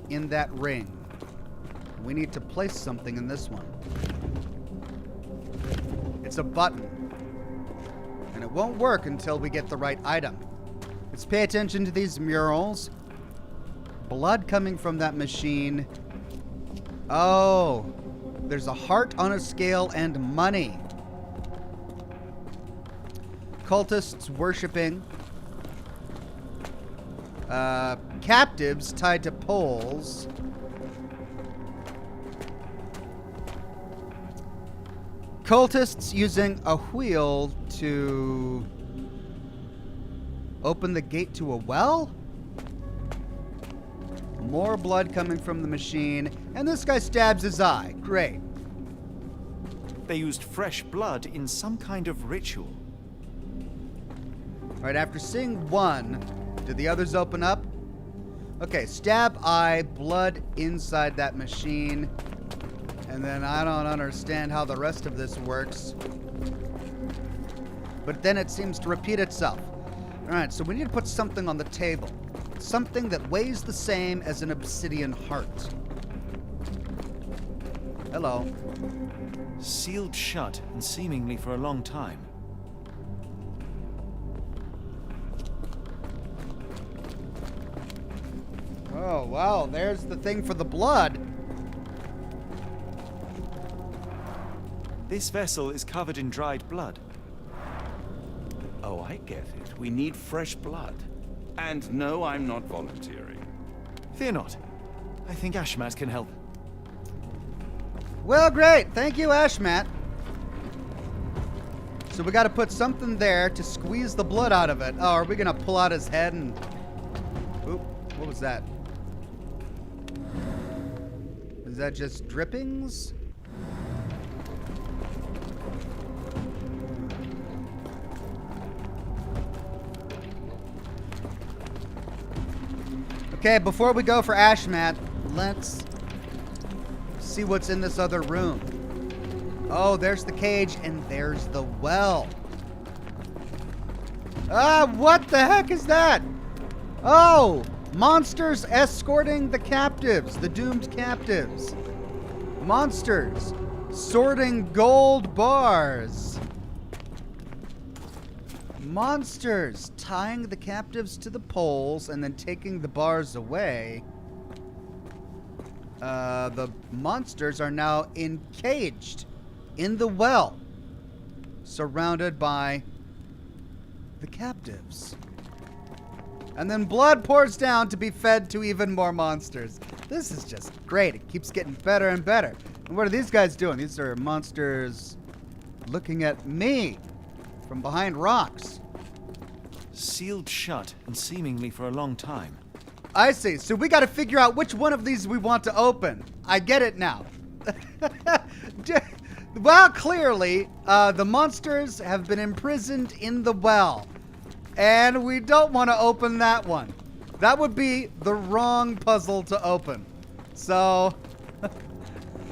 Speaker 1: in that ring. We need to place something in this one. It's a button. And it won't work until we get the right item. Let's pay attention to these murals. Blood coming from that machine. Oh, there's a heart on a scale and money. Cultists worshipping. Captives tied to poles. Cultists using a wheel to open the gate to a well? More blood coming from the machine. And this guy stabs his eye. Great.
Speaker 6: They used fresh blood in some kind of ritual.
Speaker 1: Alright, after seeing one, did the others open up? Okay, stab eye, blood inside that machine. And then I don't understand how the rest of this works. But then it seems to repeat itself. Alright, so we need to put something on the table. Something that weighs the same as an obsidian heart. Hello.
Speaker 6: Sealed shut and seemingly for a long time.
Speaker 1: Oh, wow, there's the thing for the blood.
Speaker 6: This vessel is covered in dried blood.
Speaker 3: Oh, I get it. We need fresh blood. And no, I'm not volunteering.
Speaker 6: Fear not. I think Ashmat can help.
Speaker 1: Well, great. Thank you, Ashmat. So we got to put something there to squeeze the blood out of it. Oh, are we going to pull out his head and... Oop, what was that? Is that just drippings? Okay, before we go for Ashmat, let's see what's in this other room. Oh, there's the cage and there's the well. Ah, what the heck is that? Oh, monsters escorting the captives, the doomed captives. Monsters sorting gold bars. Monsters tying the captives to the poles and then taking the bars away. The monsters are now encaged in the well, surrounded by the captives. And then blood pours down to be fed to even more monsters. This is just great. It keeps getting better and better. And what are these guys doing? These are monsters looking at me from behind rocks.
Speaker 6: Sealed shut and seemingly for a long time.
Speaker 1: I see. So we got to figure out which one of these we want to open. I get it now. Well, clearly, the monsters have been imprisoned in the well. And we don't want to open that one. That would be the wrong puzzle to open. So,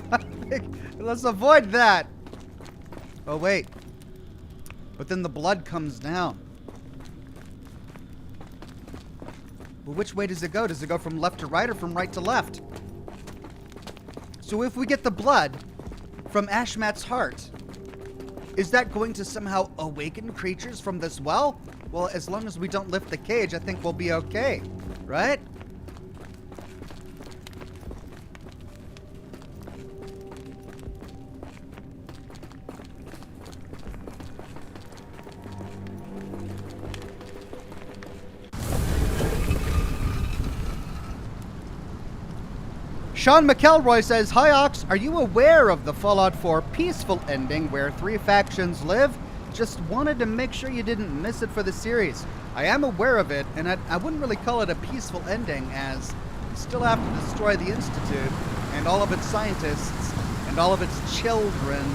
Speaker 1: I think let's avoid that. Oh, wait. But then the blood comes down. Well, which way does it go? Does it go from left to right or from right to left? So if we get the blood from Ashmat's heart, is that going to somehow awaken creatures from this well? Well, as long as we don't lift the cage, I think we'll be okay, right? Sean McElroy says, "Hi Ox, are you aware of the Fallout 4 peaceful ending where 3 factions live? Just wanted to make sure you didn't miss it for the series. I am aware of it, and I wouldn't really call it a peaceful ending, as you still have to destroy the Institute and all of its scientists and all of its children.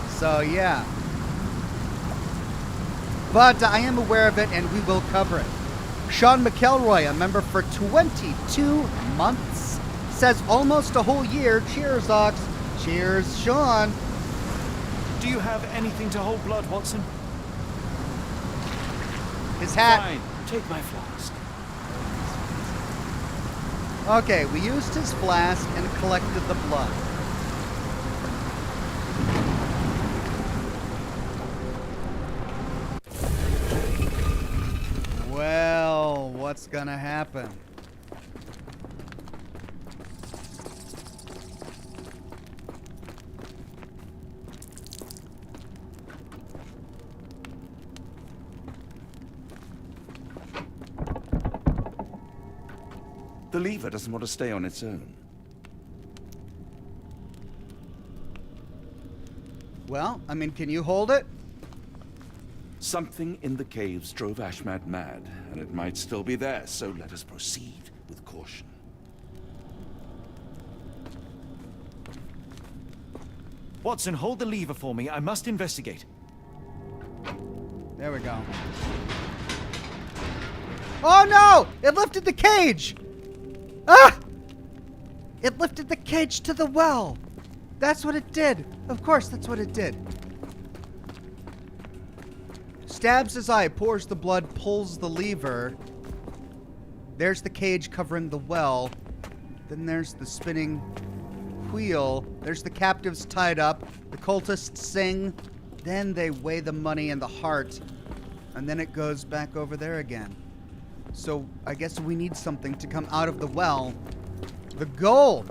Speaker 1: So yeah. But I am aware of it, and we will cover it." Sean McElroy, a member for 22 months, says, "Almost a whole year. Cheers, Ox." Cheers, Sean.
Speaker 6: Do you have anything to hold blood, Watson?
Speaker 1: His hat.
Speaker 6: Fine. Take my flask.
Speaker 1: Okay, we used his flask and collected the blood. Well, what's gonna happen?
Speaker 3: The lever doesn't want to stay on its own.
Speaker 1: Well, I mean, can you hold it?
Speaker 3: Something in the caves drove Ashmat mad, and it might still be there, so let us proceed with caution.
Speaker 6: Watson, hold the lever for me. I must investigate.
Speaker 1: There we go. Oh no! It lifted the cage! Ah! It lifted the cage to the well. That's what it did. Of course, that's what it did. Stabs his eye, pours the blood, pulls the lever. There's the cage covering the well. Then there's the spinning wheel. There's the captives tied up. The cultists sing. Then they weigh the money and the heart. And then it goes back over there again. So I guess we need something to come out of the well. The gold.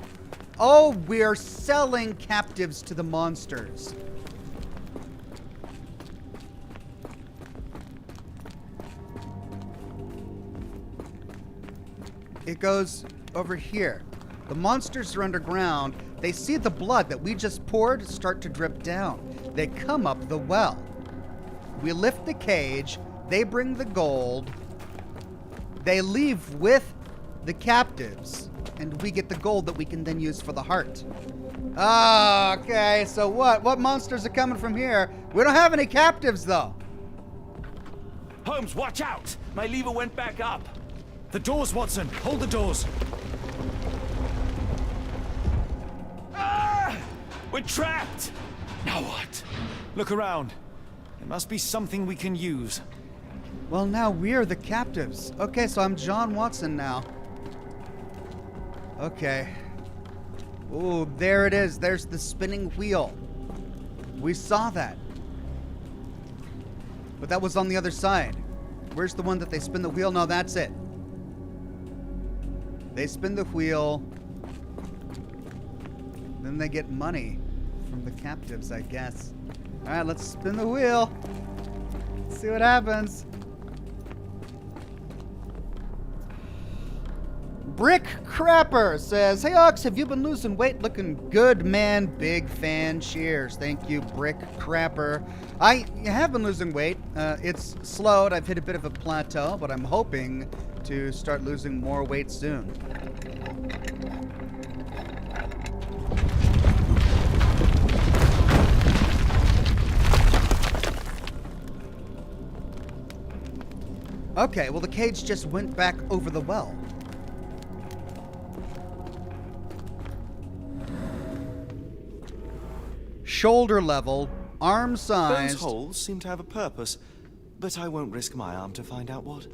Speaker 1: Oh, we're selling captives to the monsters. It goes over here. The monsters are underground. They see the blood that we just poured start to drip down. They come up the well. We lift the cage. They bring the gold. They leave with the captives, and we get the gold that we can then use for the heart. Ah, okay, so what? What monsters are coming from here? We don't have any captives, though.
Speaker 3: Holmes, watch out! My lever went back up.
Speaker 6: The doors, Watson. Hold the doors.
Speaker 3: Ah! We're trapped! Now what?
Speaker 6: Look around. There must be something we can use.
Speaker 1: Well, now we're the captives. Okay, so I'm John Watson now. Okay. Ooh, there it is. There's the spinning wheel. We saw that. But that was on the other side. Where's the one that they spin the wheel? No, that's it. They spin the wheel. Then they get money from the captives, I guess. All right, let's spin the wheel. See what happens. Brick Crapper says, "Hey Ox, have you been losing weight? Looking good, man. Big fan. Cheers." Thank you, Brick Crapper. I have been losing weight. It's slowed. I've hit a bit of a plateau, but I'm hoping to start losing more weight soon. Okay, well the cage just went back over the well. Shoulder level, arm
Speaker 6: Those
Speaker 1: sized.
Speaker 6: holes seem to have a purpose, but I won't risk my arm to find out what.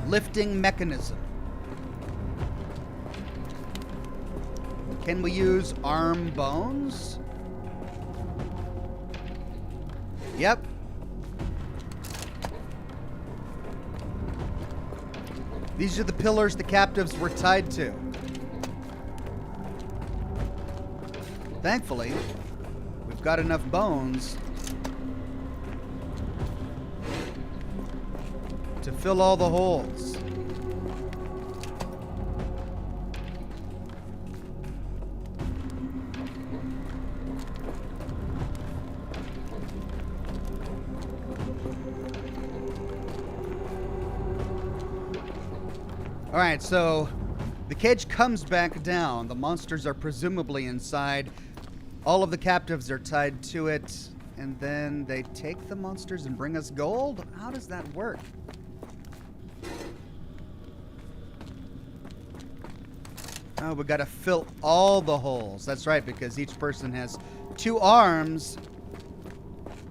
Speaker 1: Lifting mechanism. Can we use arm bones? Yep. These are the pillars the captives were tied to. Thankfully, we've got enough bones to fill all the holes. Alright, so the cage comes back down. The monsters are presumably inside. All of the captives are tied to it. And then they take the monsters and bring us gold? How does that work? Oh, we gotta fill all the holes. That's right, because each person has 2 arms.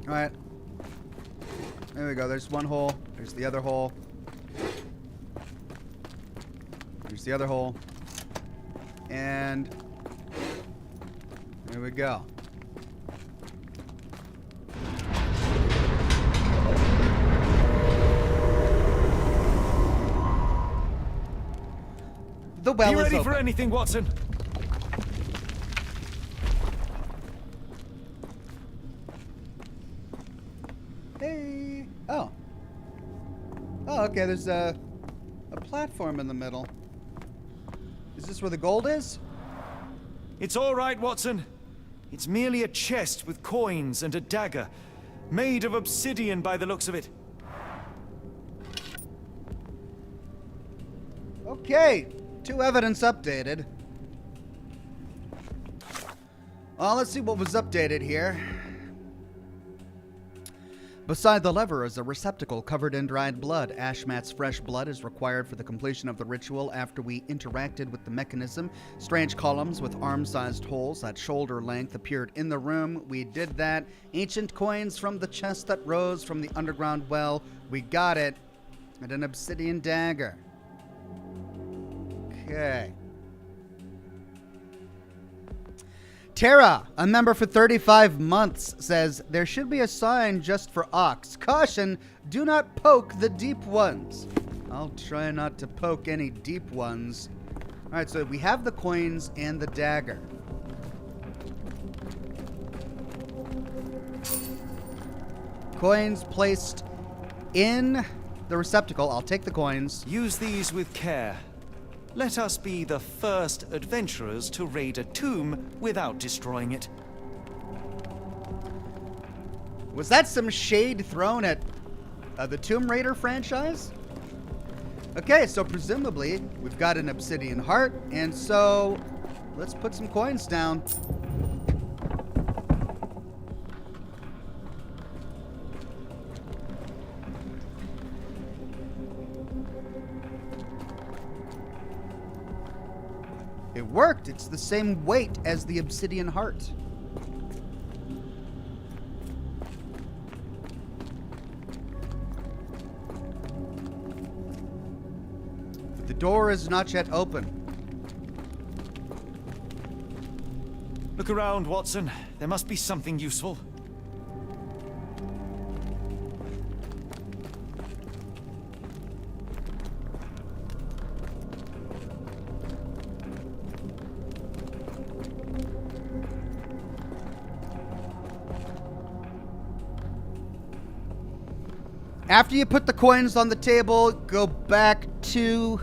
Speaker 1: Alright. There we go. There's one hole. There's the other hole. There's the other hole. And there we go. The well
Speaker 6: Be
Speaker 1: is
Speaker 6: ready
Speaker 1: open.
Speaker 6: for anything, Watson.
Speaker 1: Hey. Oh. Oh, okay. There's a platform in the middle. Is this where the gold is?
Speaker 6: It's all right, Watson. It's merely a chest with coins and a dagger, made of obsidian by the looks of it.
Speaker 1: Okay. 2 evidence updated. Well, let's see what was updated here. Beside the lever is a receptacle covered in dried blood. Ashmat's fresh blood is required for the completion of the ritual after we interacted with the mechanism. Strange columns with arm-sized holes at shoulder length appeared in the room. We did that. Ancient coins from the chest that rose from the underground well. We got it. And an obsidian dagger. Okay. Tara, a member for 35 months, says, there should be a sign just for ox. Caution, do not poke the deep ones. I'll try not to poke any deep ones. All right, so we have the coins and the dagger. Coins placed in the receptacle. I'll take the coins.
Speaker 6: Use these with care. Let us be the first adventurers to raid a tomb without destroying it.
Speaker 1: Was that some shade thrown at the Tomb Raider franchise? Okay, so presumably we've got an obsidian heart, and so let's put some coins down. It worked. It's the same weight as the obsidian heart. But the door is not yet open.
Speaker 6: Look around, Watson. There must be something useful.
Speaker 1: After you put the coins on the table, go back to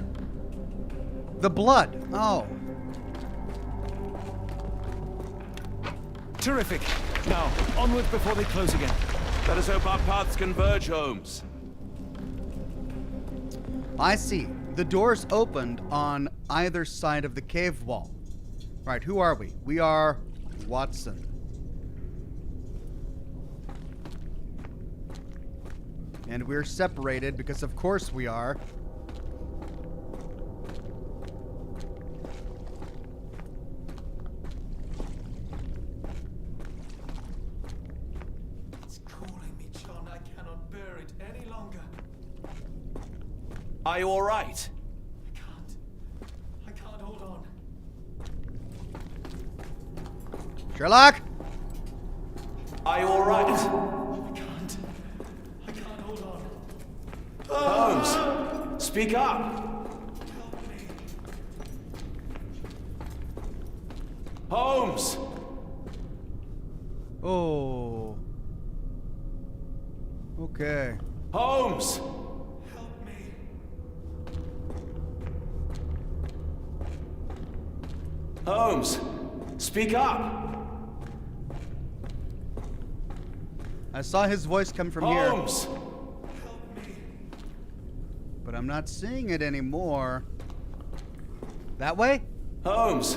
Speaker 1: the blood. Oh.
Speaker 6: Terrific. Now, onward before they close again.
Speaker 3: Let us hope our paths converge, Holmes.
Speaker 1: I see. The doors opened on either side of the cave wall. Right, who are we? We are Watson. And we're separated because of course we are.
Speaker 6: It's calling me, John. I cannot bear it any longer.
Speaker 3: Are you all right?
Speaker 6: I can't hold on.
Speaker 1: Sherlock?
Speaker 3: Are you all right?
Speaker 6: I can't hold on.
Speaker 3: Holmes, speak up. Holmes!
Speaker 1: Oh. Okay.
Speaker 3: Holmes!
Speaker 6: Help me.
Speaker 3: Holmes, speak up.
Speaker 1: I saw his voice come from
Speaker 3: Holmes!
Speaker 1: here, but I'm not seeing it anymore. That way?
Speaker 3: Holmes,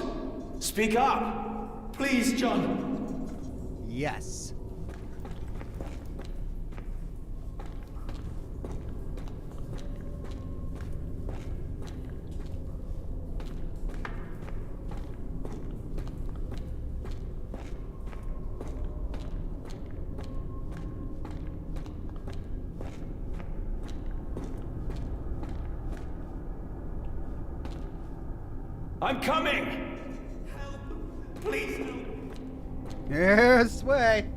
Speaker 3: speak up. Please, John.
Speaker 1: Yes.
Speaker 3: I'm coming! Help! Please help!
Speaker 1: This way.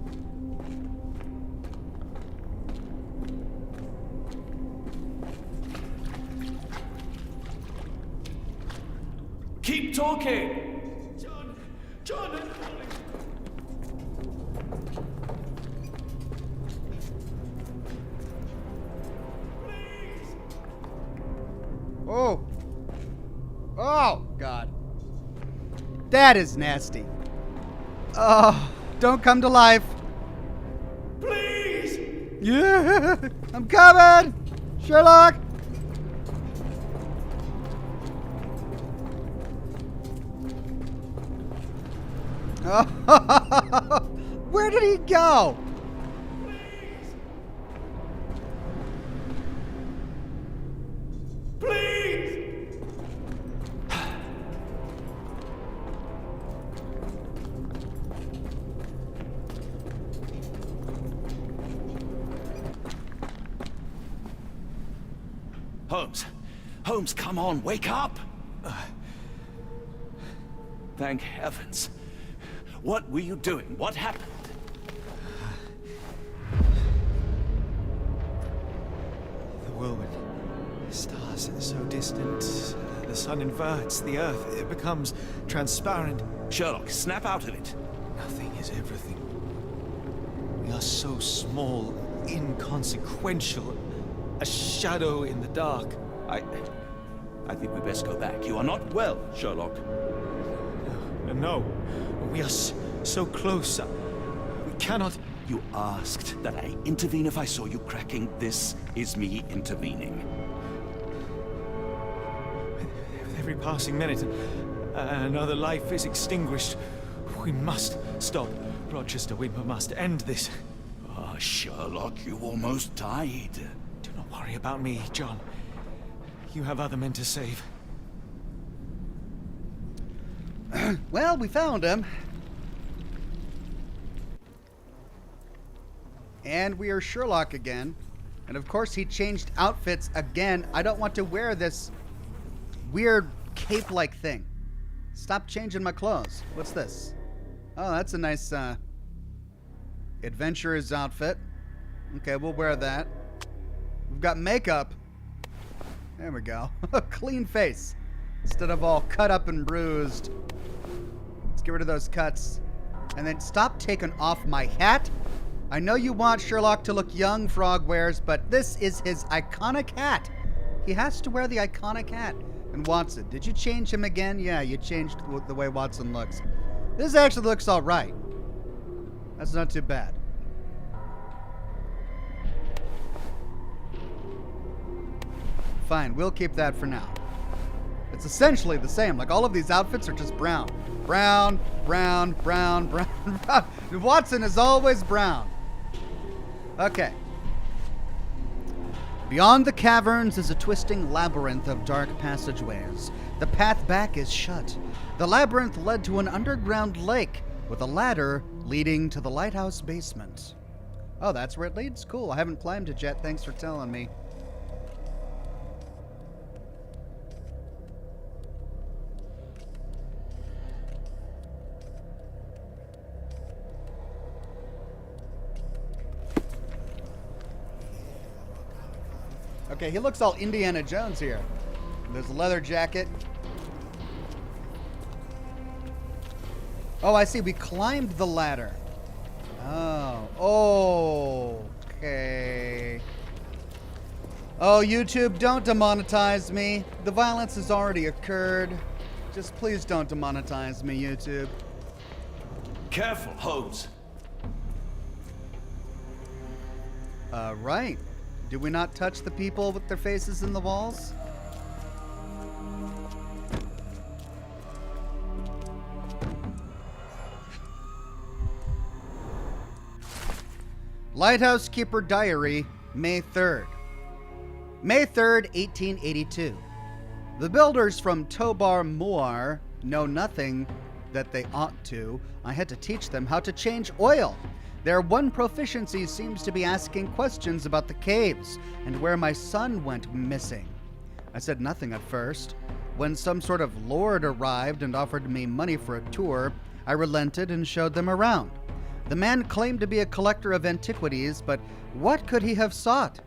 Speaker 3: Keep talking! John, I'm calling. Please!
Speaker 1: Oh. Oh, God. That is nasty. Oh, don't come to life.
Speaker 3: Please!
Speaker 1: Yeah, I'm coming! Sherlock! Oh, where did he go?
Speaker 3: Please! Holmes, come on, wake up! Thank heavens. What were you doing? What happened?
Speaker 6: The whirlwind. Stars so distant. The sun inverts the earth. It becomes transparent.
Speaker 3: Sherlock, snap out of it.
Speaker 6: Nothing is everything. We are so small, inconsequential. A shadow in the dark.
Speaker 3: I think we best go back. You are not well, Sherlock.
Speaker 6: No. We are so close. We cannot...
Speaker 3: You asked that I intervene if I saw you cracking. This is me intervening.
Speaker 6: With every passing minute, another life is extinguished. We must stop Rochester. We must end this.
Speaker 3: Ah, Sherlock, you almost died.
Speaker 6: Do not worry about me, John. You have other men to save.
Speaker 1: Well, we found him. And we are Sherlock again. And of course he changed outfits again. I don't want to wear this weird cape-like thing. Stop changing my clothes. What's this? Oh, that's a nice adventurer's outfit. Okay, we'll wear that. We've got makeup. There we go. A clean face. Instead of all cut up and bruised. Let's get rid of those cuts. And then stop taking off my hat. I know you want Sherlock to look young, Frog wears, but this is his iconic hat. He has to wear the iconic hat. And Watson, did you change him again? Yeah, you changed the way Watson looks. This actually looks all right. That's not too bad. Fine, we'll keep that for now. It's essentially the same. Like, all of these outfits are just brown. Brown, brown, brown, brown, brown. Watson is always brown. Okay. Beyond the caverns is a twisting labyrinth of dark passageways. The path back is shut. The labyrinth led to an underground lake with a ladder leading to the lighthouse basement. Oh, that's where it leads? Cool. I haven't climbed it yet. Thanks for telling me. Okay, he looks all Indiana Jones here. There's a leather jacket. Oh, I see. We climbed the ladder. Oh. Okay. Oh, YouTube, don't demonetize me. The violence has already occurred. Just please don't demonetize me, YouTube.
Speaker 3: Careful, Holmes.
Speaker 1: Right. Do we not touch the people with their faces in the walls? Lighthouse Keeper Diary, May 3rd. May 3rd, 1882. The builders from Tobar Muar know nothing that they ought to. I had to teach them how to change oil. Their one proficiency seems to be asking questions about the caves and where my son went missing. I said nothing at first. When some sort of lord arrived and offered me money for a tour, I relented and showed them around. The man claimed to be a collector of antiquities, but what could he have sought?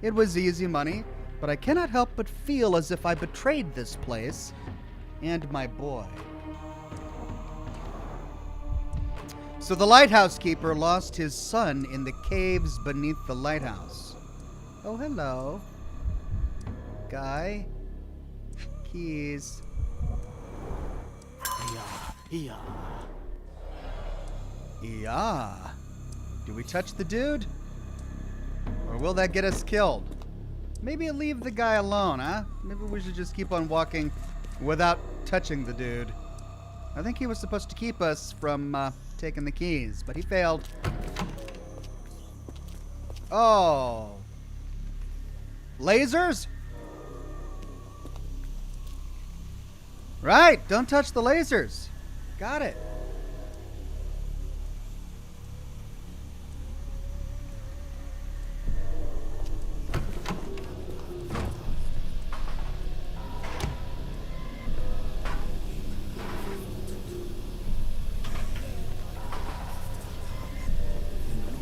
Speaker 1: It was easy money, but I cannot help but feel as if I betrayed this place and my boy. So the lighthouse keeper lost his son in the caves beneath the lighthouse. Oh, hello. Guy. Keys.
Speaker 6: Yeah.
Speaker 1: Yeah. Do we touch the dude? Or will that get us killed? Maybe leave the guy alone, huh? Maybe we should just keep on walking without touching the dude. I think he was supposed to keep us from taking the keys, but he failed. Oh. Lasers? Right, don't touch the lasers. Got it.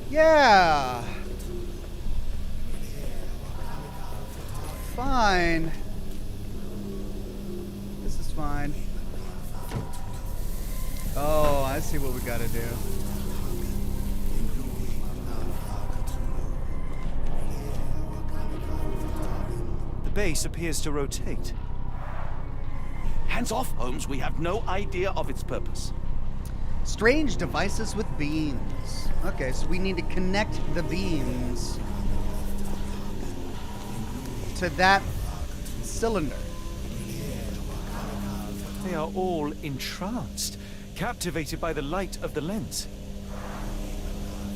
Speaker 1: Yeah. Fine. This is fine. Oh, I see what we gotta do.
Speaker 6: The base appears to rotate.
Speaker 3: Hands off, Holmes. We have no idea of its purpose.
Speaker 1: Strange devices with beams. Okay, so we need to connect the beams to that cylinder.
Speaker 6: They are all entranced, captivated by the light of the lens.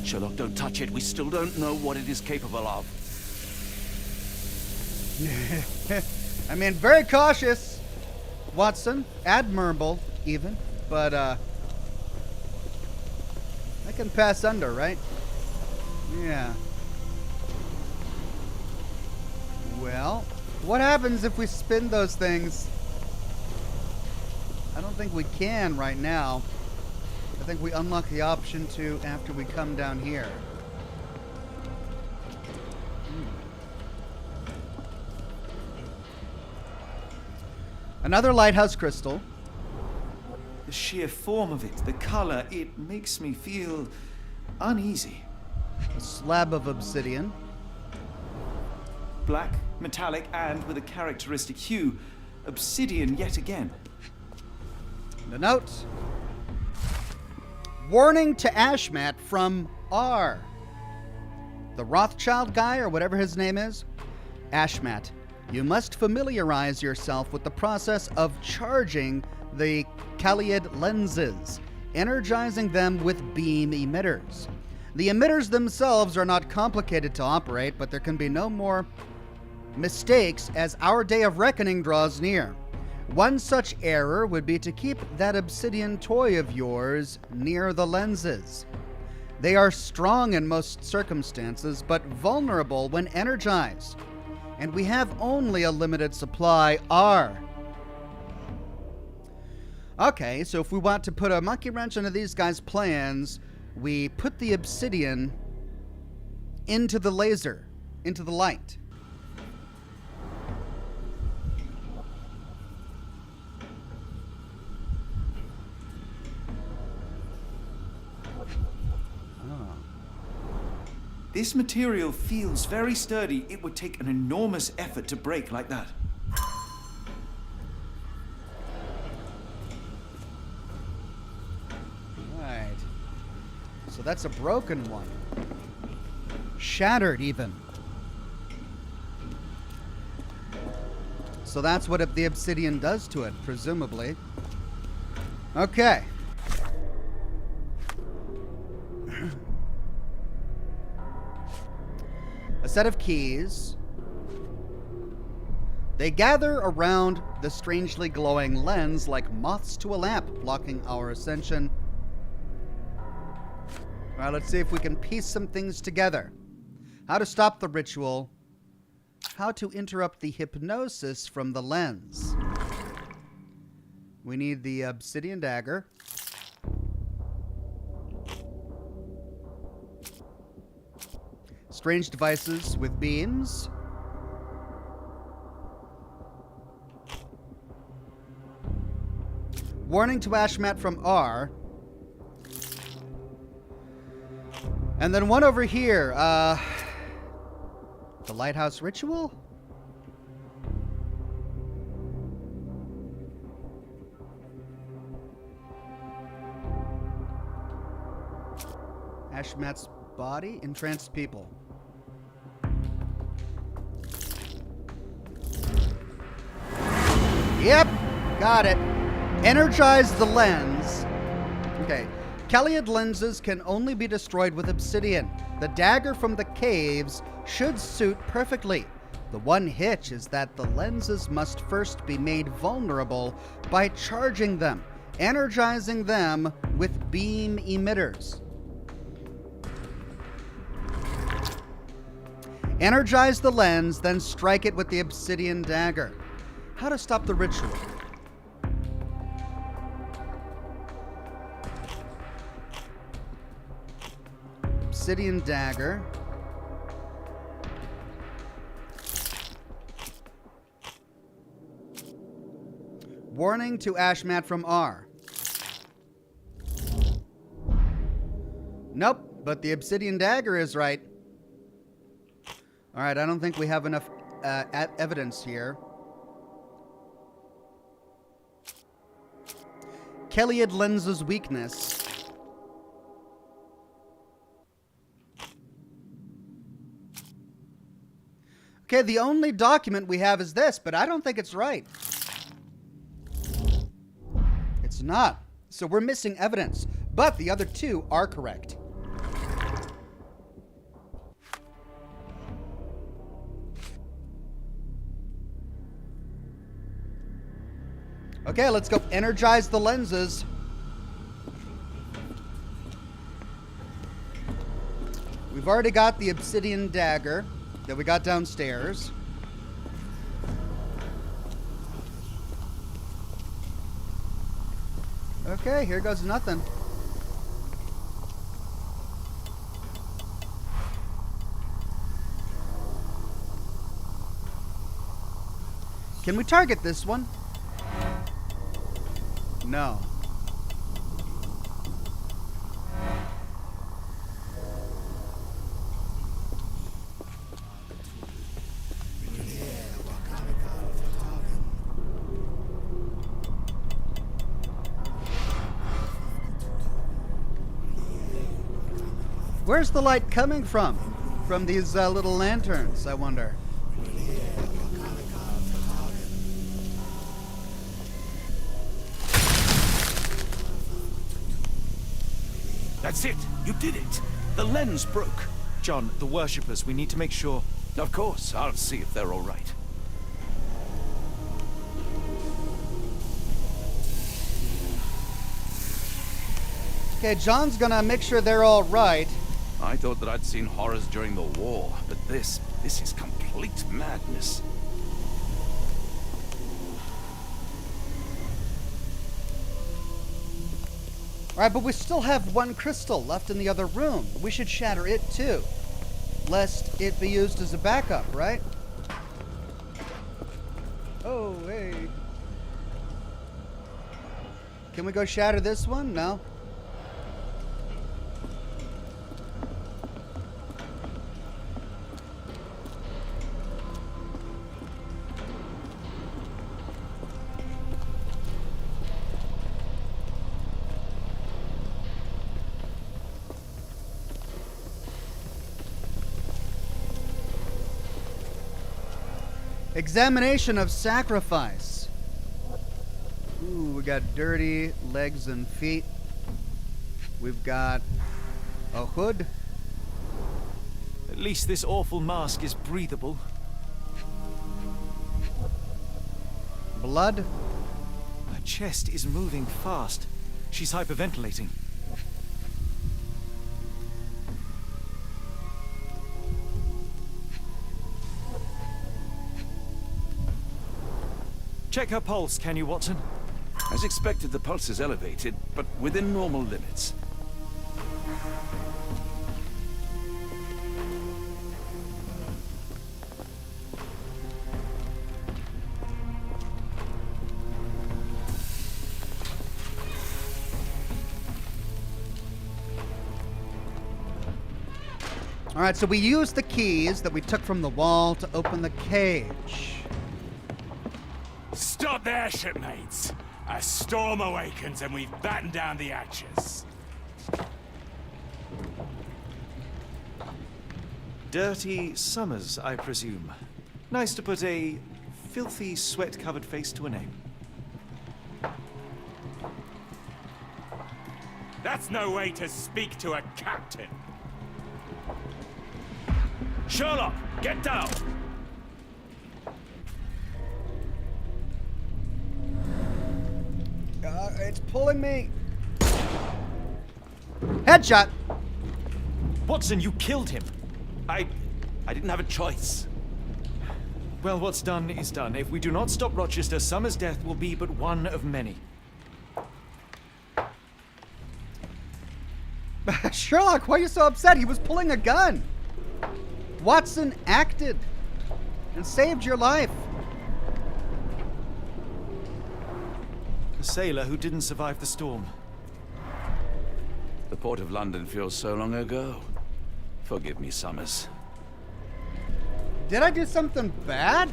Speaker 3: Sherlock, don't touch it. We still don't know what it is capable of.
Speaker 1: I mean, very cautious, Watson. Admirable, even. But, I can pass under, right? Yeah. Well, what happens if we spin those things? I don't think we can right now. I think we unlock the option to after we come down here. Another lighthouse crystal.
Speaker 6: The sheer form of it, the color, it makes me feel uneasy.
Speaker 1: A slab of obsidian.
Speaker 6: Black, metallic, and with a characteristic hue. Obsidian yet again.
Speaker 1: And a note. Warning to Ashmat from R. The Rothschild guy, or whatever his name is. Ashmat, you must familiarize yourself with the process of charging the Caliad lenses, energizing them with beam emitters. The emitters themselves are not complicated to operate, but there can be no more mistakes as our day of reckoning draws near. One such error would be to keep that obsidian toy of yours near the lenses. They are strong in most circumstances, but vulnerable when energized. And we have only a limited supply, R. Okay, so if we want to put a monkey wrench into these guys' plans, we put the obsidian into the laser, into the light.
Speaker 6: This material feels very sturdy. It would take an enormous effort to break like that.
Speaker 1: Right. So that's a broken one. Shattered even. So that's what the obsidian does to it, presumably. Okay. set of keys. They gather around the strangely glowing lens like moths to a lamp, blocking our ascension. All right, let's see if we can piece some things together. How to stop the ritual. How to interrupt the hypnosis from the lens. We need the obsidian dagger. Strange devices with beams. Warning to Ashmat from R. And then one over here. The lighthouse ritual? Ashmat's body, entranced people. Yep, got it. Energize the lens. Okay. Kelliad lenses can only be destroyed with obsidian. The dagger from the caves should suit perfectly. The one hitch is that the lenses must first be made vulnerable by charging them, energizing them with beam emitters. Energize the lens, then strike it with the obsidian dagger. How to stop the ritual? Obsidian dagger. Warning to Ashmat from R. Nope, but the obsidian dagger is right. All right, I don't think we have enough evidence here. Kelliad lens's weakness. Okay, the only document we have is this, but I don't think it's right. It's not. So we're missing evidence, but the other two are correct. Okay, let's go energize the lenses. We've already got the obsidian dagger that we got downstairs. Okay, here goes nothing. Can we target this one? No. Where's the light coming from? From these little lanterns, I wonder.
Speaker 3: That's it. You did it. The lens broke.
Speaker 6: John, the worshippers, we need to make sure.
Speaker 3: Of course. I'll see if they're all right.
Speaker 1: Okay, John's gonna make sure they're all right.
Speaker 3: I thought that I'd seen horrors during the war, but this is complete madness.
Speaker 1: Alright, but we still have one crystal left in the other room. We should shatter it too, lest it be used as a backup, right? Oh, hey. Can we go shatter this one? No. Examination of sacrifice. Ooh, we got dirty legs and feet. We've got a hood.
Speaker 6: At least this awful mask is breathable.
Speaker 1: Blood?
Speaker 6: Her chest is moving fast. She's hyperventilating. Check her pulse, can you, Watson?
Speaker 3: As expected, the pulse is elevated, but within normal limits.
Speaker 1: All right, so we used the keys that we took from the wall to open the cage.
Speaker 7: Stop there, shipmates! A storm awakens and we've battened down the hatches.
Speaker 6: Dirty Summers, I presume. Nice to put a filthy, sweat-covered face to a name.
Speaker 7: That's no way to speak to a captain. Sherlock, get down!
Speaker 1: It's pulling me. Headshot.
Speaker 6: Watson, you killed him!
Speaker 3: I didn't have a choice.
Speaker 6: Well, what's done is done. If we do not stop Rochester, Summers' death will be but one of many.
Speaker 1: Sherlock, why are you so upset? He was pulling a gun. Watson acted and saved your life.
Speaker 6: A sailor who didn't survive the storm.
Speaker 3: The port of London feels so long ago. Forgive me, Summers.
Speaker 1: Did I do something bad?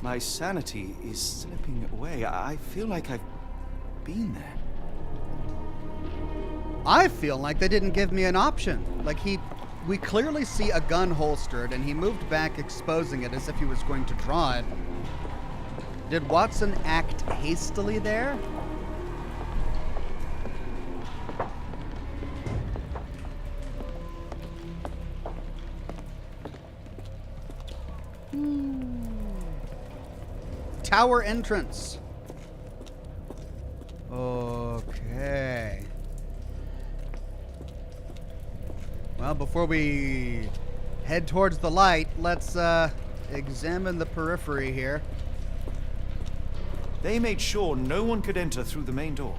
Speaker 6: My sanity is slipping away. I feel like I've been there.
Speaker 1: I feel like they didn't give me an option. We clearly see a gun holstered, and he moved back, exposing it as if he was going to draw it. Did Watson act hastily there? Tower entrance. Okay. Well, before we head towards the light, let's examine the periphery here.
Speaker 6: They made sure no one could enter through the main door.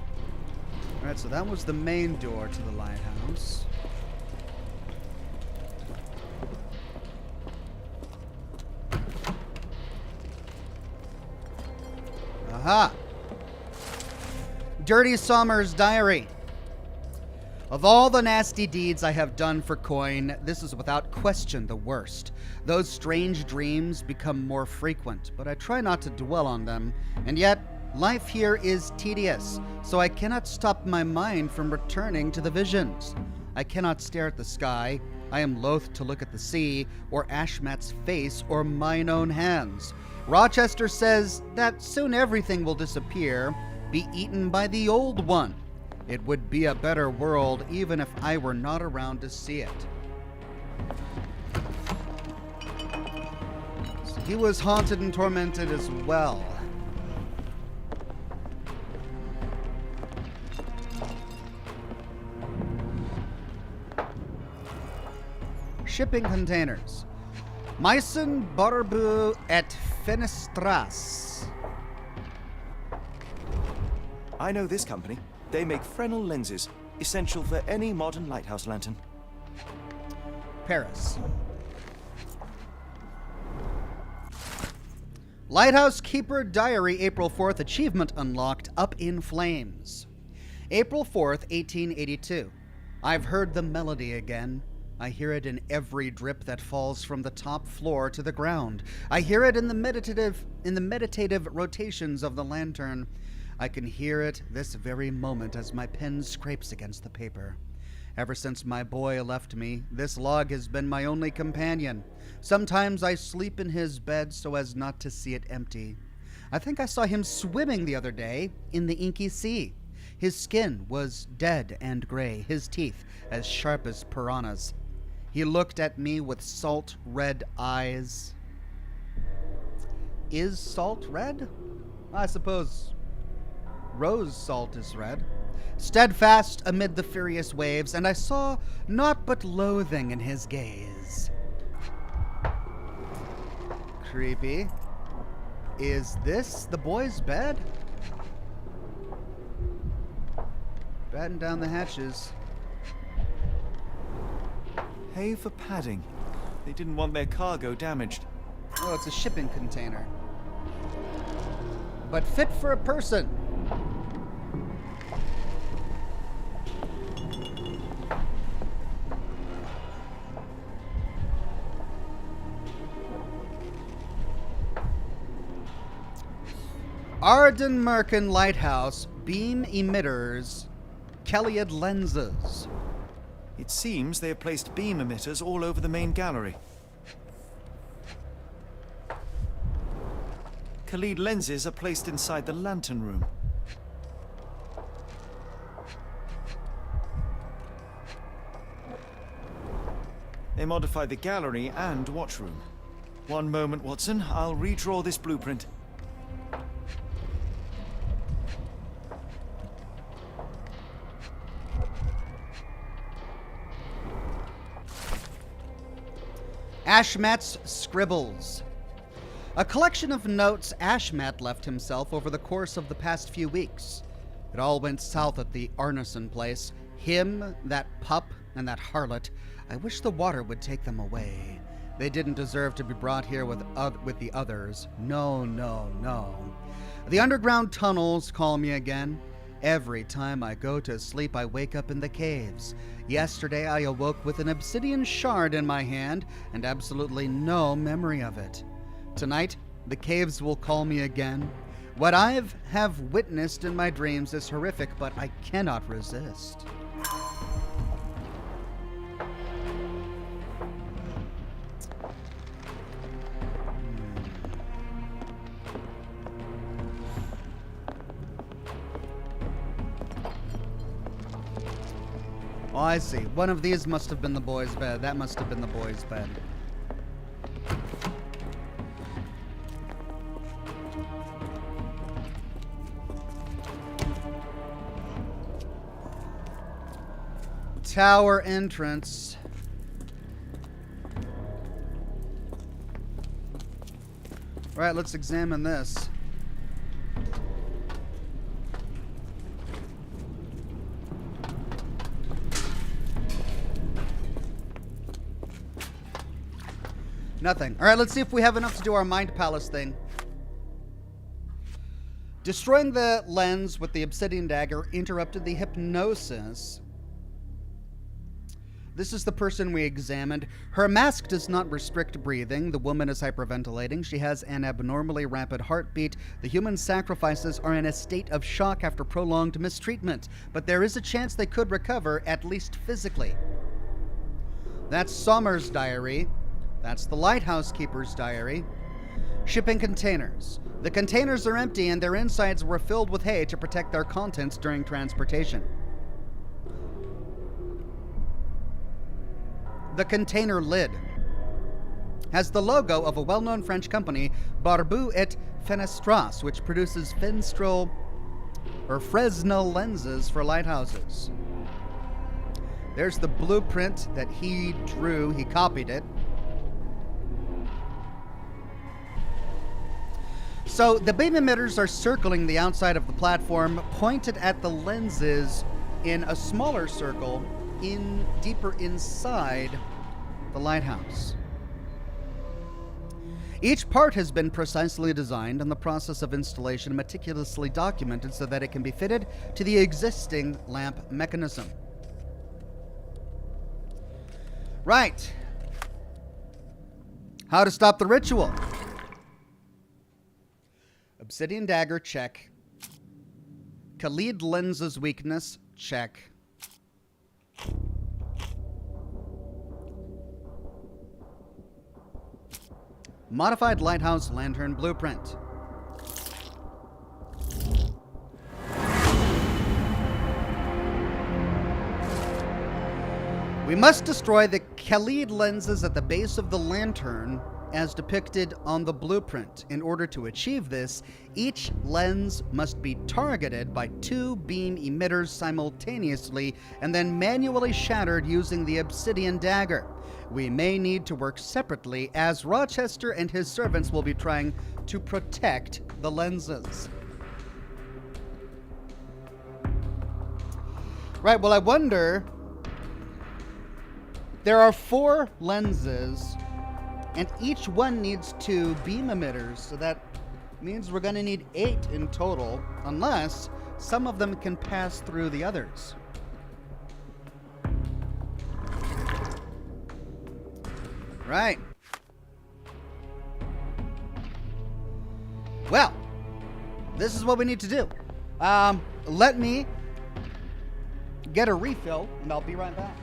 Speaker 1: All right, so that was the main door to the lighthouse. Aha! Dirty Summers' diary. Of all the nasty deeds I have done for coin, this is without question the worst. Those strange dreams become more frequent, but I try not to dwell on them. And yet, life here is tedious, so I cannot stop my mind from returning to the visions. I cannot stare at the sky. I am loath to look at the sea, or Ashmat's face, or mine own hands. Rochester says that soon everything will disappear, be eaten by the old one. It would be a better world even if I were not around to see it. So he was haunted and tormented as well. Shipping containers. Meissen, Barbu, et Fenestras.
Speaker 6: I know this company. They make Fresnel lenses, essential for any modern lighthouse lantern.
Speaker 1: Paris. Lighthouse Keeper Diary, April 4th, achievement unlocked, up in flames. April 4th, 1882. I've heard the melody again. I hear it in every drip that falls from the top floor to the ground. I hear it in the meditative rotations of the lantern. I can hear it this very moment as my pen scrapes against the paper. Ever since my boy left me, this log has been my only companion. Sometimes I sleep in his bed so as not to see it empty. I think I saw him swimming the other day in the inky sea. His skin was dead and gray, his teeth as sharp as piranhas. He looked at me with salt red eyes. Is salt red? I suppose rose salt is red. Steadfast amid the furious waves, and I saw naught but loathing in his gaze. Creepy. Is this the boy's bed? Batten down the hatches.
Speaker 6: Hay for padding. They didn't want their cargo damaged.
Speaker 1: Oh, it's a shipping container. But fit for a person. Arden Lighthouse, beam emitters, Kellyid lenses.
Speaker 6: It seems they have placed beam emitters all over the main gallery. Khalid lenses are placed inside the lantern room. They modify the gallery and watchroom. One moment, Watson. I'll redraw this blueprint.
Speaker 1: Ashmat's Scribbles. A collection of notes Ashmat left himself over the course of the past few weeks. It all went south at the Arneson place. Him, that pup, and that harlot. I wish the water would take them away. They didn't deserve to be brought here with the others. No, no, no. The underground tunnels call me again. Every time I go to sleep, I wake up in the caves. Yesterday, I awoke with an obsidian shard in my hand and absolutely no memory of it. Tonight, the caves will call me again. What I have witnessed in my dreams is horrific, but I cannot resist. Oh, I see. One of these must have been the boy's bed. That must have been the boy's bed. Tower entrance. Right, let's examine this. Nothing. All right, let's see if we have enough to do our Mind Palace thing. Destroying the lens with the obsidian dagger interrupted the hypnosis. This is the person we examined. Her mask does not restrict breathing. The woman is hyperventilating. She has an abnormally rapid heartbeat. The human sacrifices are in a state of shock after prolonged mistreatment, but there is a chance they could recover, at least physically. That's Sommer's diary. That's the lighthouse keeper's diary. Shipping containers. The containers are empty and their insides were filled with hay to protect their contents during transportation. The container lid has the logo of a well-known French company, Barbeau et Fenestras, which produces Fresnel lenses for lighthouses. There's the blueprint that he drew. He copied it. So the beam emitters are circling the outside of the platform, pointed at the lenses in a smaller circle deeper inside the lighthouse. Each part has been precisely designed and the process of installation meticulously documented so that it can be fitted to the existing lamp mechanism. Right. How to stop the ritual. Obsidian dagger, check. Khalid lenses weakness, check. Modified lighthouse lantern blueprint. We must destroy the Khalid lenses at the base of the lantern as depicted on the blueprint. In order to achieve this, each lens must be targeted by 2 beam emitters simultaneously and then manually shattered using the obsidian dagger. We may need to work separately as Rochester and his servants will be trying to protect the lenses. Right, well, I wonder... There are 4 lenses, and each one needs 2 beam emitters, so that means we're going to need 8 in total, unless some of them can pass through the others. Right. Well, this is what we need to do. Let me get a refill, and I'll be right back.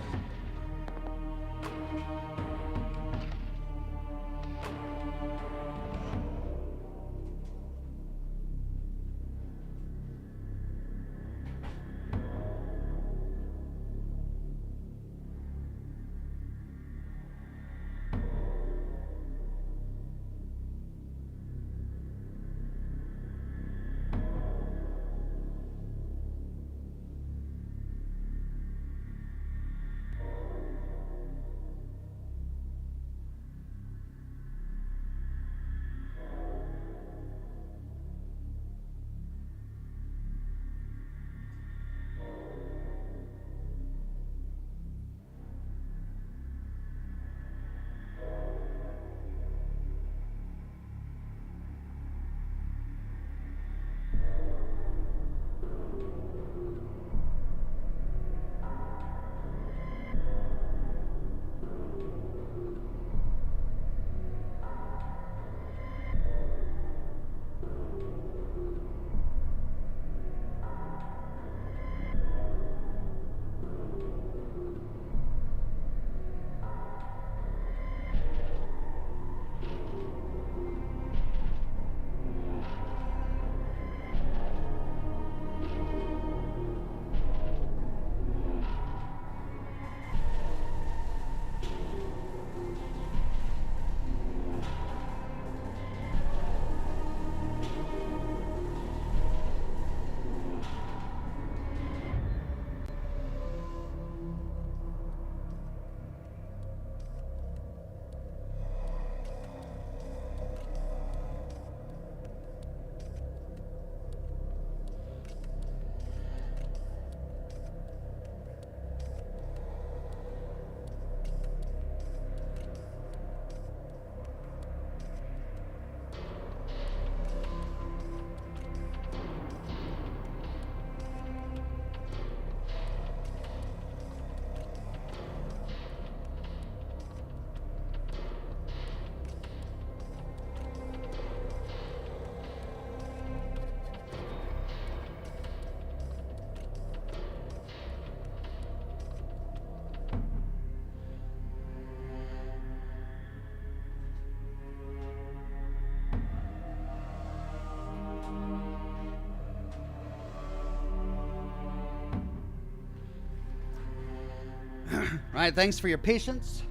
Speaker 1: Right, thanks for your patience.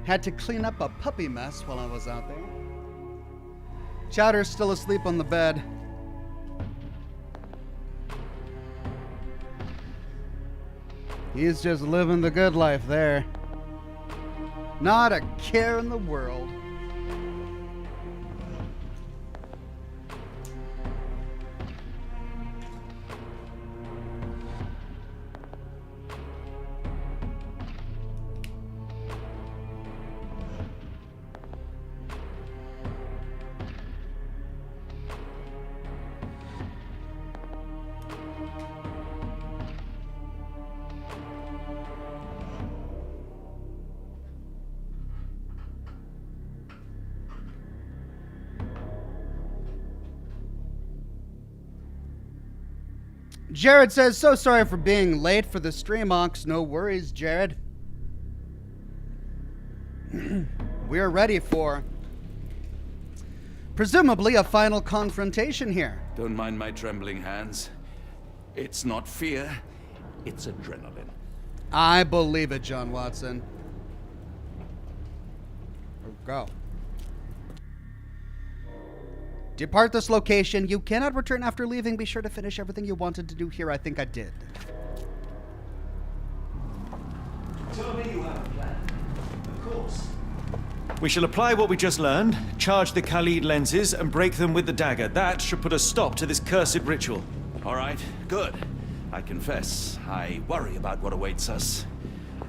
Speaker 1: Had to clean up a puppy mess while I was out there. Chowder's still asleep on the bed. He's just living the good life there. Not a care in the world. Jared says, so sorry for being late for the stream, Ox. No worries, Jared. We're ready for, presumably, a final confrontation here.
Speaker 3: Don't mind my trembling hands. It's not fear, it's adrenaline.
Speaker 1: I believe it, John Watson. Go. Depart this location. You cannot return after leaving. Be sure to finish everything you wanted to do here. I think I did.
Speaker 6: Tell me you have a plan. Of course. We shall apply what we just learned, charge the Khalid lenses, and break them with the dagger. That should put a stop to this cursed ritual.
Speaker 3: All right, good. I confess, I worry about what awaits us.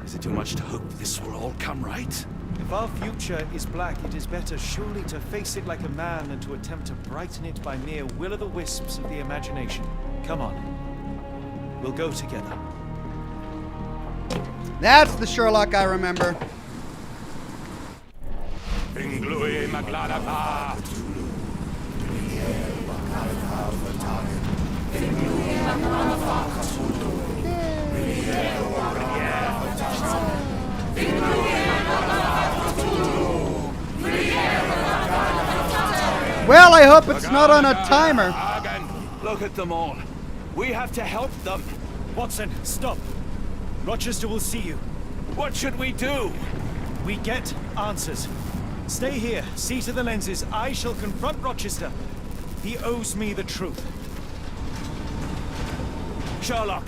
Speaker 3: Is it too much to hope this will all come right?
Speaker 6: If our future is black, it is better surely to face it like a man than to attempt to brighten it by mere will-o'-the-wisps of the imagination. Come on. We'll go together.
Speaker 1: That's the Sherlock I remember. Well, I hope it's not on a timer.
Speaker 3: Look at them all. We have to help them.
Speaker 6: Watson, stop. Rochester will see you.
Speaker 3: What should we do?
Speaker 6: We get answers. Stay here, see to the lenses. I shall confront Rochester. He owes me the truth.
Speaker 3: Sherlock!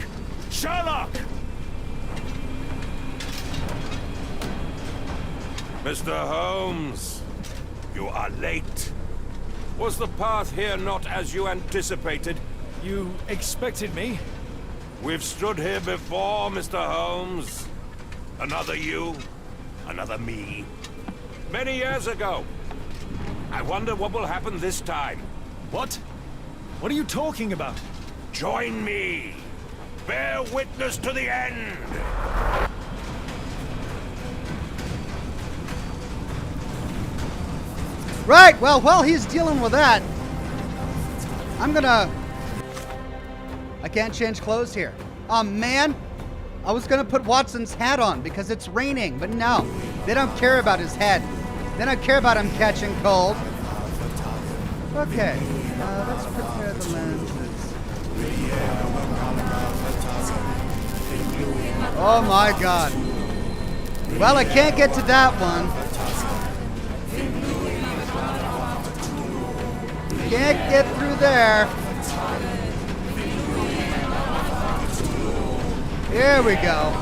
Speaker 3: Sherlock!
Speaker 7: Mr. Holmes, you are late. Was the path here not as you anticipated?
Speaker 6: You expected me?
Speaker 7: We've stood here before, Mr. Holmes. Another you, another me. Many years ago. I wonder what will happen this time.
Speaker 6: What? What are you talking about?
Speaker 7: Join me. Bear witness to the end.
Speaker 1: Right, well, while he's dealing with that, I can't change clothes here. Oh, man. I was gonna put Watson's hat on because it's raining, but no. They don't care about his head. They don't care about him catching cold. Okay, let's prepare the lenses. Oh my god. Well, I can't get to that one. Can't get through there. Here we go.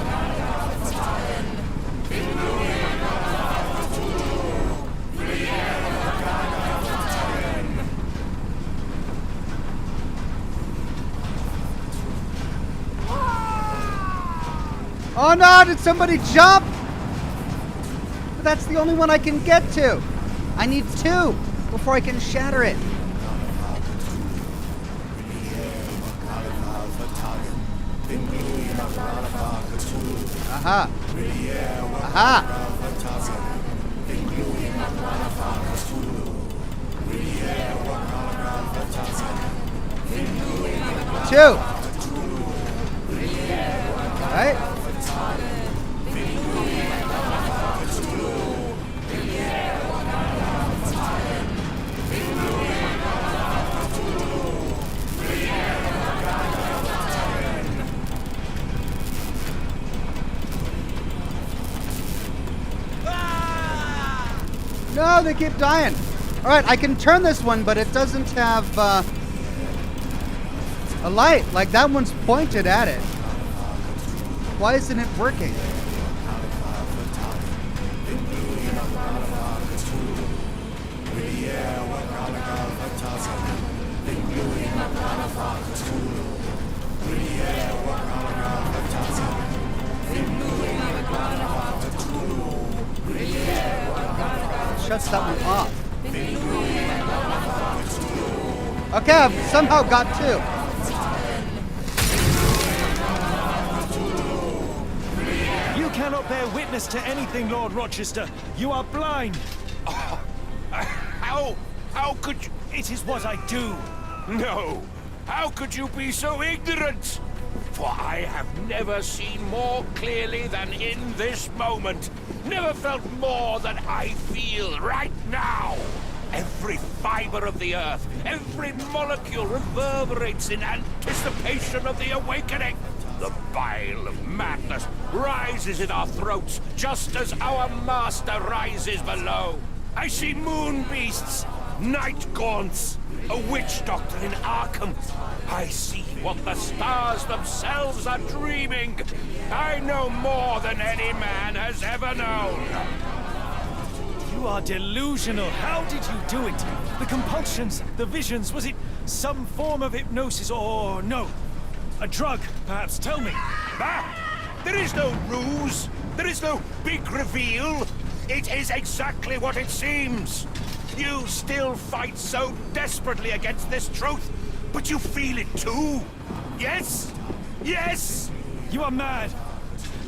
Speaker 1: Oh no, did somebody jump? That's the only one I can get to. I need two before I can shatter it. Aha. Aha. Two. Right? No, they keep dying. All right, I can turn this one, but it doesn't have a light. Like, that one's pointed at it. Why isn't it working? Shuts that one off. Okay, I've somehow got two.
Speaker 6: You cannot bear witness to anything, Lord Rochester. You are blind.
Speaker 7: Oh, how could you?
Speaker 6: It is what I do.
Speaker 7: No. How could you be so ignorant? For I have never seen more clearly than in this moment. Never felt more than I feel right now. Every fiber of the earth, every molecule reverberates in anticipation of the awakening. The bile of madness rises in our throats, just as our master rises below. I see moon beasts, night gaunts, a witch doctor in Arkham. I see what the stars themselves are dreaming. I know more than any man has ever known.
Speaker 8: You are delusional. How did you do it? The compulsions, the visions, was it some form of hypnosis or no? A drug, perhaps? Tell me.
Speaker 7: Ah, there is no ruse. There is no big reveal. It is exactly what it seems. You still fight so desperately against this truth, but you feel it too. Yes? Yes?
Speaker 8: You are mad.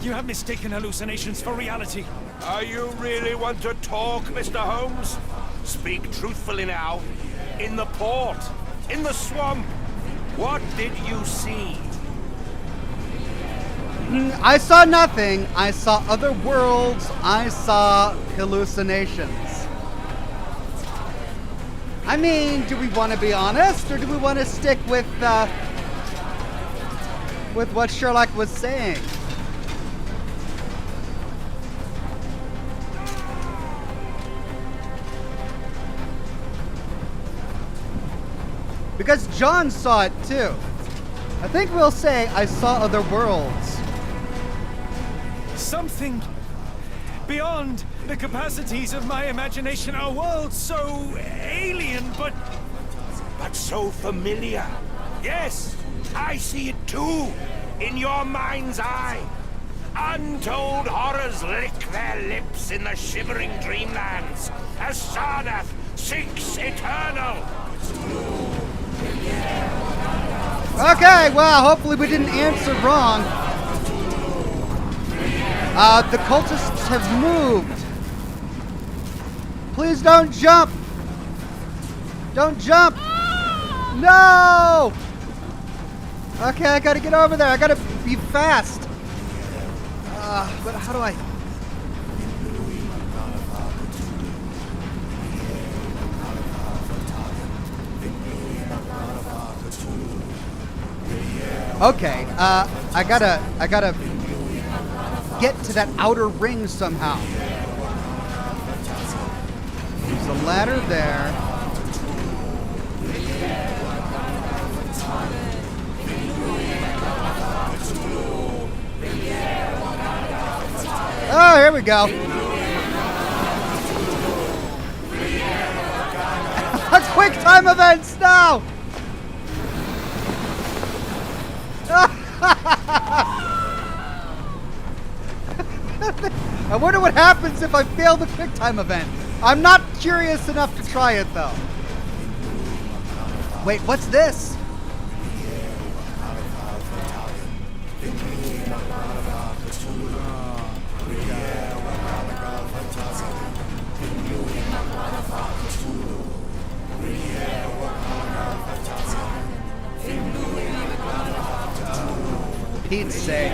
Speaker 8: You have mistaken hallucinations for reality.
Speaker 7: Are you really want to talk, Mr. Holmes? Speak truthfully now. In the port, in the swamp, what did you see?
Speaker 1: I saw nothing. I saw other worlds. I saw hallucinations. I mean, do we want to be honest, or do we want to stick with what Sherlock was saying? Because John saw it too. I think we'll say I saw other worlds.
Speaker 8: Something beyond the capacities of my imagination. A world so alien, but
Speaker 7: so familiar. Yes, I see it too, in your mind's eye. Untold horrors lick their lips in the shivering dreamlands as Sarnath sinks eternal.
Speaker 1: Okay, well, hopefully we didn't answer wrong. The cultists have moved. Please don't jump. Don't jump. No! Okay, I gotta get over there. I gotta be fast. But how do I... Okay, I gotta get to that outer ring somehow. There's a ladder there. Oh, here we go. Quick time events now! I wonder what happens if I fail the quick time event. I'm not curious enough to try it though. Wait, what's this? Pete's sake.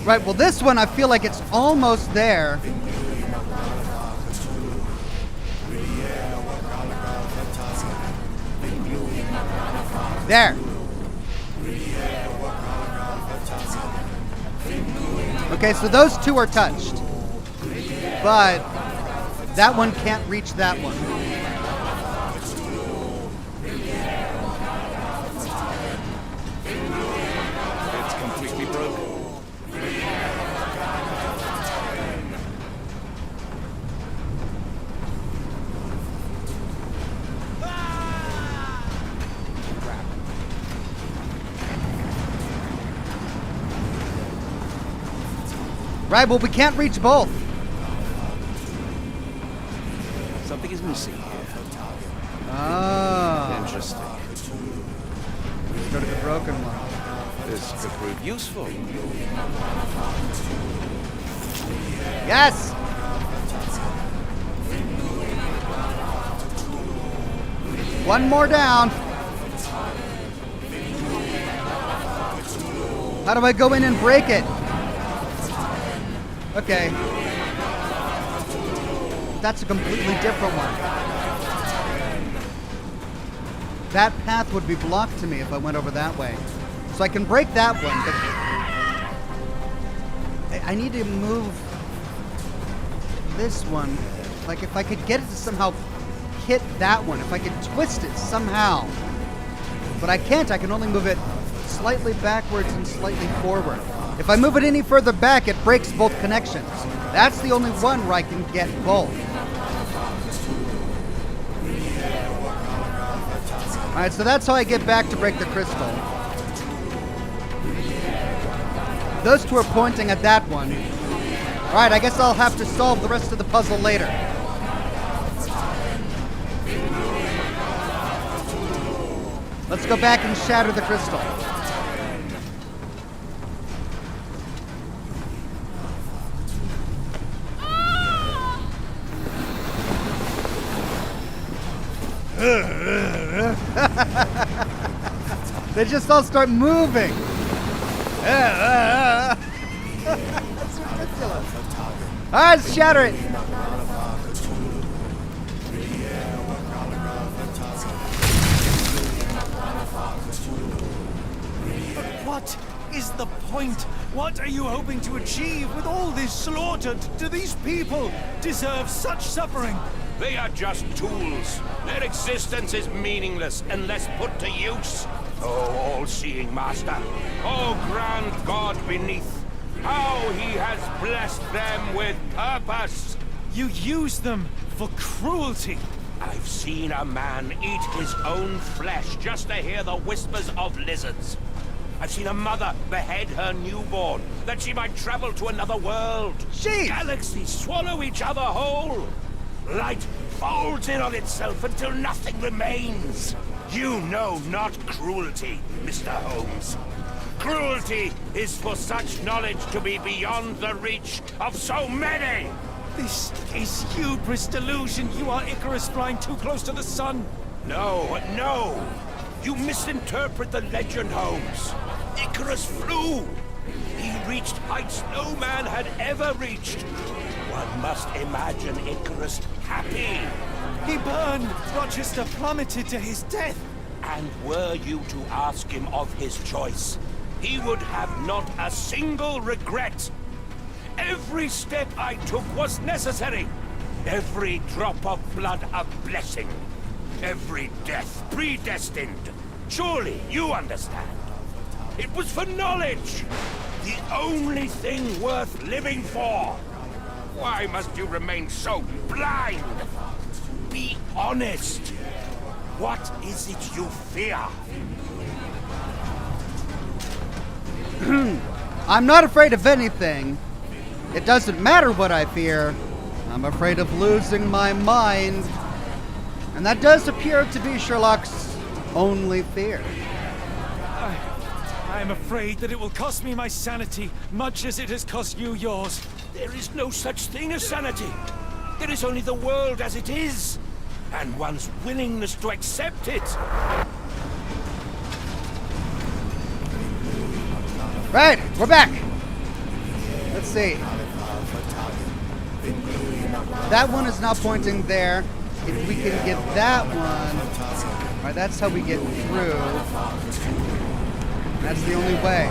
Speaker 1: Right, well this one I feel like it's almost there. There. Okay, so those two are touched. But that one can't reach that one.
Speaker 3: It's completely broken.
Speaker 1: Right, well we can't reach both.
Speaker 3: Something is missing here.
Speaker 1: Oh.
Speaker 3: Interesting.
Speaker 1: Let's go to the broken one.
Speaker 3: This could prove useful.
Speaker 1: Yes! One more down. How do I go in and break it? Okay. That's a completely different one. That path would be blocked to me if I went over that way. So I can break that one, but I need to move this one. Like if I could get it to somehow hit that one, if I could twist it somehow. But I can't, I can only move it slightly backwards and slightly forward. If I move it any further back, it breaks both connections. That's the only one where I can get both. Alright, so that's how I get back to break the crystal. Those two are pointing at that one. Alright, I guess I'll have to solve the rest of the puzzle later. Let's go back and shatter the crystal. They just all start moving. That's ridiculous. All right, let's shatter it.
Speaker 8: What is the point? What are you hoping to achieve with all this slaughter? Do these people deserve such suffering?
Speaker 7: They are just tools. Their existence is meaningless unless put to use. Oh, all-seeing master. Oh, grand God beneath. How he has blessed them with purpose.
Speaker 8: You use them for cruelty.
Speaker 7: I've seen a man eat his own flesh just to hear the whispers of lizards. I've seen a mother behead her newborn that she might travel to another world.
Speaker 1: Jeez.
Speaker 7: Galaxies swallow each other whole. Light folds in on itself until nothing remains. You know not cruelty, Mr. Holmes. Cruelty is for such knowledge to be beyond the reach of so many.
Speaker 8: This is hubris delusion. You are Icarus flying too close to the sun.
Speaker 7: No, no. You misinterpret the legend, Holmes. Icarus flew. He reached heights no man had ever reached. One must imagine Icarus happy.
Speaker 8: He burned. Rochester plummeted to his death.
Speaker 7: And were you to ask him of his choice, he would have not a single regret. Every step I took was necessary. Every drop of blood a blessing. Every death predestined. Surely you understand. It was for knowledge. The only thing worth living for. Why must you remain so blind? Be honest. What is it you fear?
Speaker 1: I'm not afraid of anything. It doesn't matter what I fear. I'm afraid of losing my mind. And that does appear to be Sherlock's only fear.
Speaker 8: I am afraid that it will cost me my sanity, much as it has cost you yours.
Speaker 7: There is no such thing as sanity. There is only the world as it is, and one's willingness to accept it.
Speaker 1: Right, we're back. Let's see. That one is now pointing there. If we can get that one, all right, that's how we get through. That's the only way.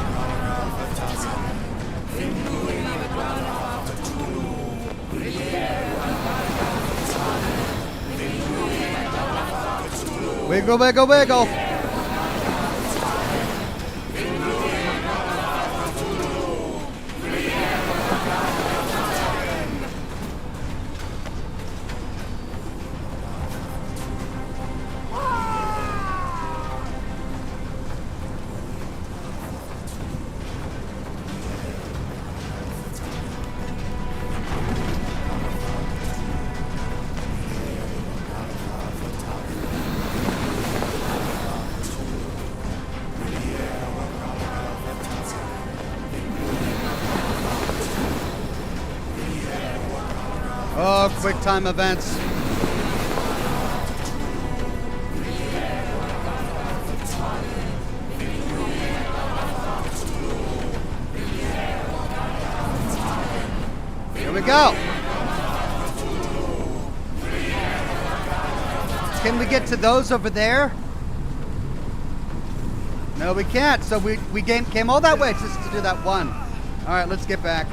Speaker 1: Wiggle, wiggle, wiggle. Oh, quick time events. Here we go. Can we get to those over there? No, we can't. So we came all that way just to do that one. All right, let's get back.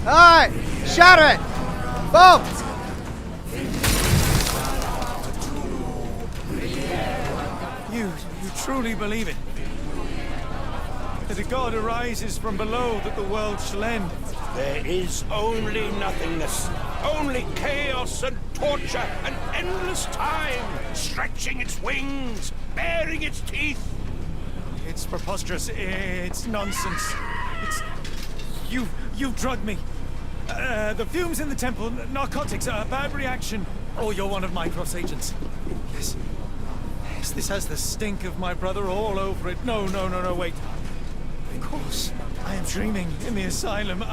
Speaker 1: All right, shatter it. Boom.
Speaker 8: You truly believe it? That a god arises from below, that the world shall end?
Speaker 7: There is only nothingness, only chaos and torture and endless time, stretching its wings, baring its teeth.
Speaker 8: It's preposterous. It's nonsense. It's... You've drugged me. The fumes in the temple, narcotics, a bad reaction. Oh, you're one of Mycroft's agents. Yes. Yes, this has the stink of my brother all over it. No, wait. Of course, I am dreaming in the asylum.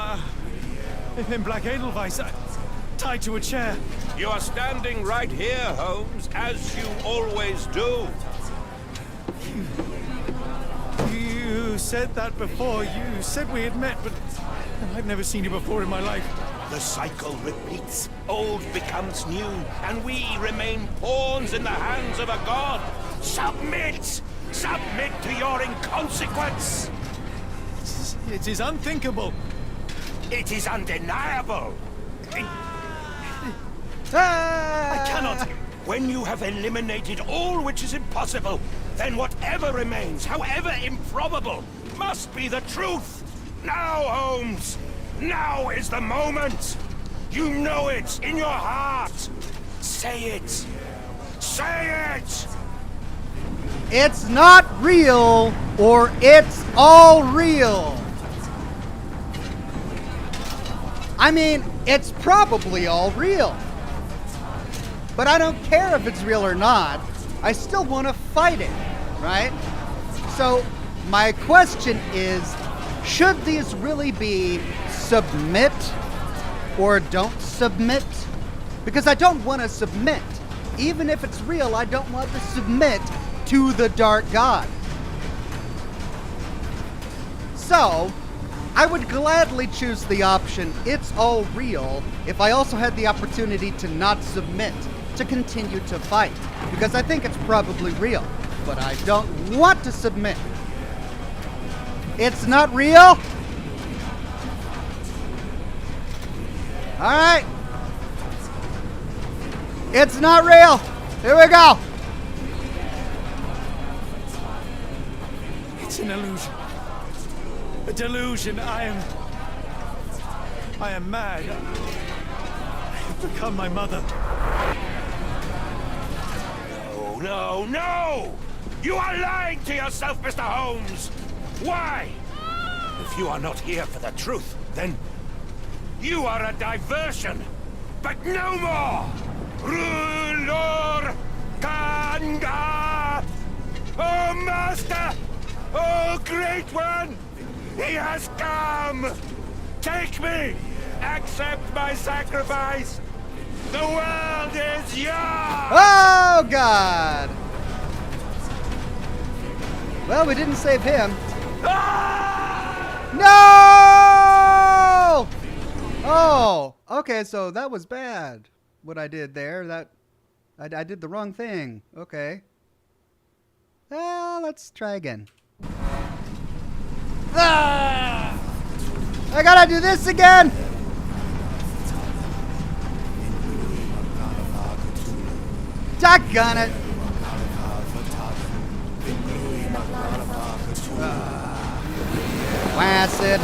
Speaker 8: In Black Edelweiss, tied to a chair.
Speaker 7: You are standing right here, Holmes, as you always do.
Speaker 8: You said that before. You said we had met, but I've never seen you before in my life.
Speaker 7: The cycle repeats. Old becomes new, and we remain pawns in the hands of a god. Submit! Submit to your inconsequence!
Speaker 8: It is unthinkable.
Speaker 7: It is undeniable.
Speaker 8: I cannot.
Speaker 7: When you have eliminated all which is impossible, then whatever remains, however improbable, must be the truth. Now, Holmes, now is the moment. You know it in your heart. Say it. Say it.
Speaker 1: It's not real, or it's all real. I mean, it's probably all real. But I don't care if it's real or not. I still want to fight it, right? So my question is, should these really be submit or don't submit? Because I don't want to submit. Even if it's real, I don't want to submit to the dark god. So I would gladly choose the option, it's all real, if I also had the opportunity to not submit, to continue to fight. Because I think it's probably real, but I don't want to submit. It's not real? Alright. It's not real. Here we go.
Speaker 8: It's an illusion. A delusion. I am mad. I have become my mother.
Speaker 7: No, no! You are lying to yourself, Mr. Holmes! Why? If you are not here for the truth, then you are a diversion. But no more! Rulor Kanga! Oh, Master! Oh, Great One! He has come! Take me! Accept my sacrifice! The world is yours!
Speaker 1: Oh, God! Well, we didn't save him. No! Oh, okay, so that was bad. What I did there, I did the wrong thing. Okay. Well, let's try again. Ah! I gotta do this again! Doggone it! Placid.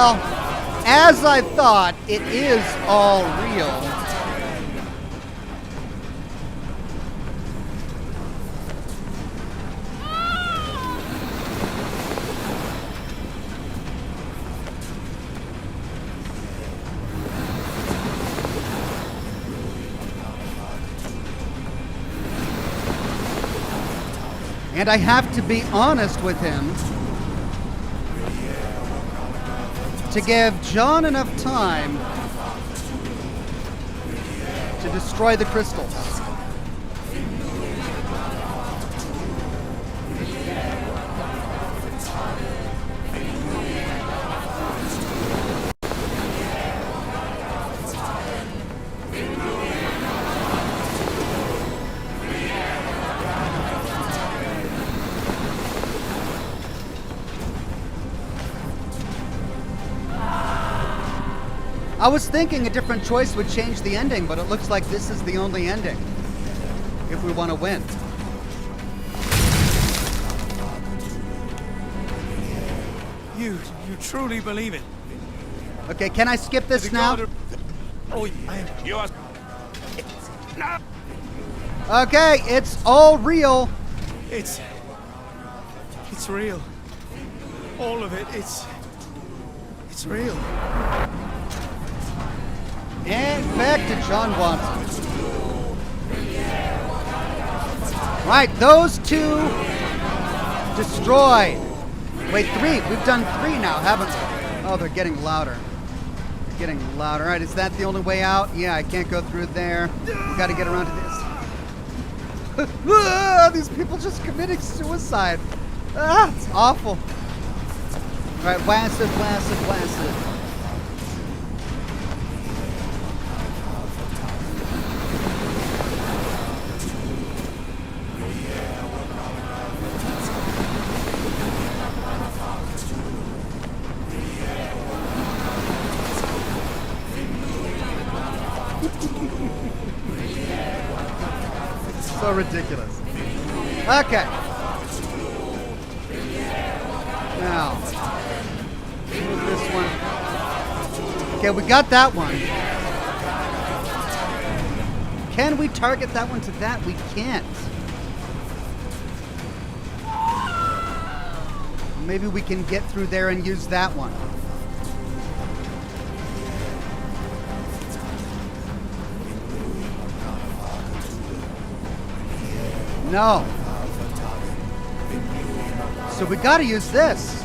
Speaker 1: Well, as I thought, it is all real. And I have to be honest with him to give John enough time to destroy the crystals. I was thinking a different choice would change the ending, but it looks like this is the only ending if we want to win.
Speaker 8: You truly believe it?
Speaker 1: Okay, can I skip this
Speaker 8: The
Speaker 1: now?
Speaker 8: god of- Oh,
Speaker 7: You are... No!
Speaker 1: Okay, it's all real.
Speaker 8: it's real. All of it. It's real.
Speaker 1: And back to John Watson. Right, those two destroyed. Wait, 3. We've done 3 now, haven't we? Oh, they're getting louder. They're getting louder. All right, is that the only way out? Yeah, I can't go through there. We got to get around to this. These people just committing suicide. It's awful. All right, Wassett. So ridiculous. Okay. Now, move this one. Okay, we got that one. Can we target that one to that? We can't. Maybe we can get through there and use that one. No. So we gotta use this.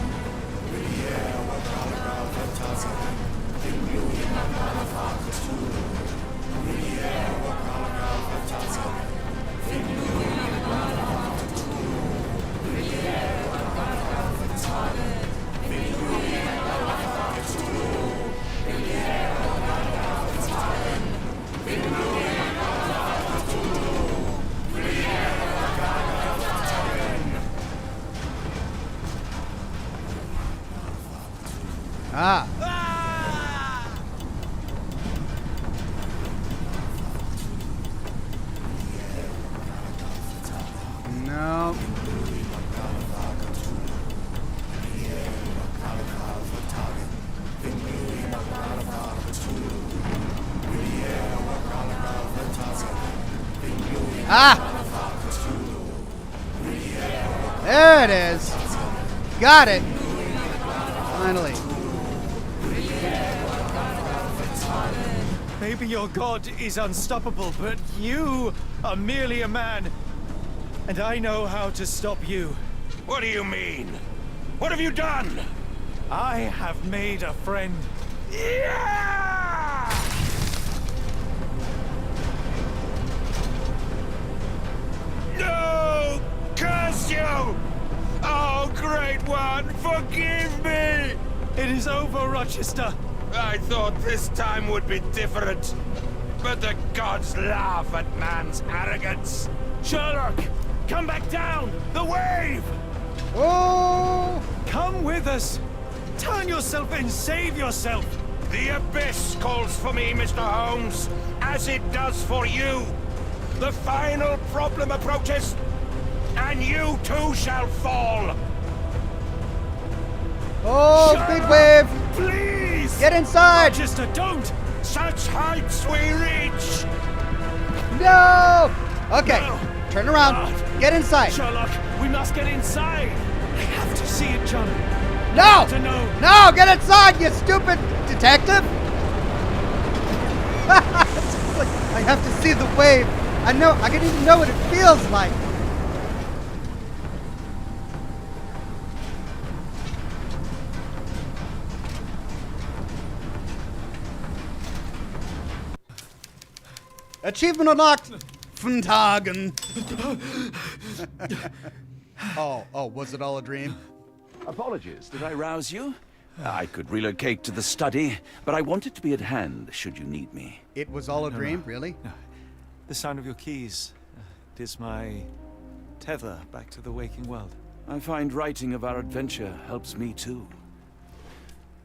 Speaker 1: Ah. No. Ah. There it is. Got it. Finally.
Speaker 8: Maybe your god is unstoppable, but you are merely a man. And I know how to stop you.
Speaker 7: What do you mean? What have you done?
Speaker 8: I have made a friend.
Speaker 7: Yeah! No! Curse you! Oh, great one, forgive me!
Speaker 8: It is over, Rochester.
Speaker 7: I thought this time would be different. But the gods laugh at man's arrogance.
Speaker 8: Sherlock, come back down! The wave!
Speaker 1: Oh!
Speaker 8: Come with us! Turn yourself in, save yourself!
Speaker 7: The abyss calls for me, Mr. Holmes, as it does for you. The final problem approaches, and you too shall fall.
Speaker 1: Oh,
Speaker 7: Shut
Speaker 1: big
Speaker 7: up,
Speaker 1: wave!
Speaker 7: Please!
Speaker 1: Get inside!
Speaker 8: Rochester, don't!
Speaker 7: Such heights we reach!
Speaker 1: No! Okay,
Speaker 7: No.
Speaker 1: turn around.
Speaker 7: God.
Speaker 1: Get inside.
Speaker 7: Sherlock, we must get inside!
Speaker 8: I have to see it, John.
Speaker 1: No!
Speaker 8: To know.
Speaker 1: No, get inside, you stupid detective! It's like, I have to see the wave. I can even know what it feels like. Achievement unlocked. Funtagen. Oh, was it all a dream?
Speaker 3: Apologies, did I rouse you? I could relocate to the study, but I wanted to be at hand should you need me.
Speaker 1: It was all a dream, really?
Speaker 6: No. The sound of your keys. It is my tether back to the waking world.
Speaker 3: I find writing of our adventure helps me too.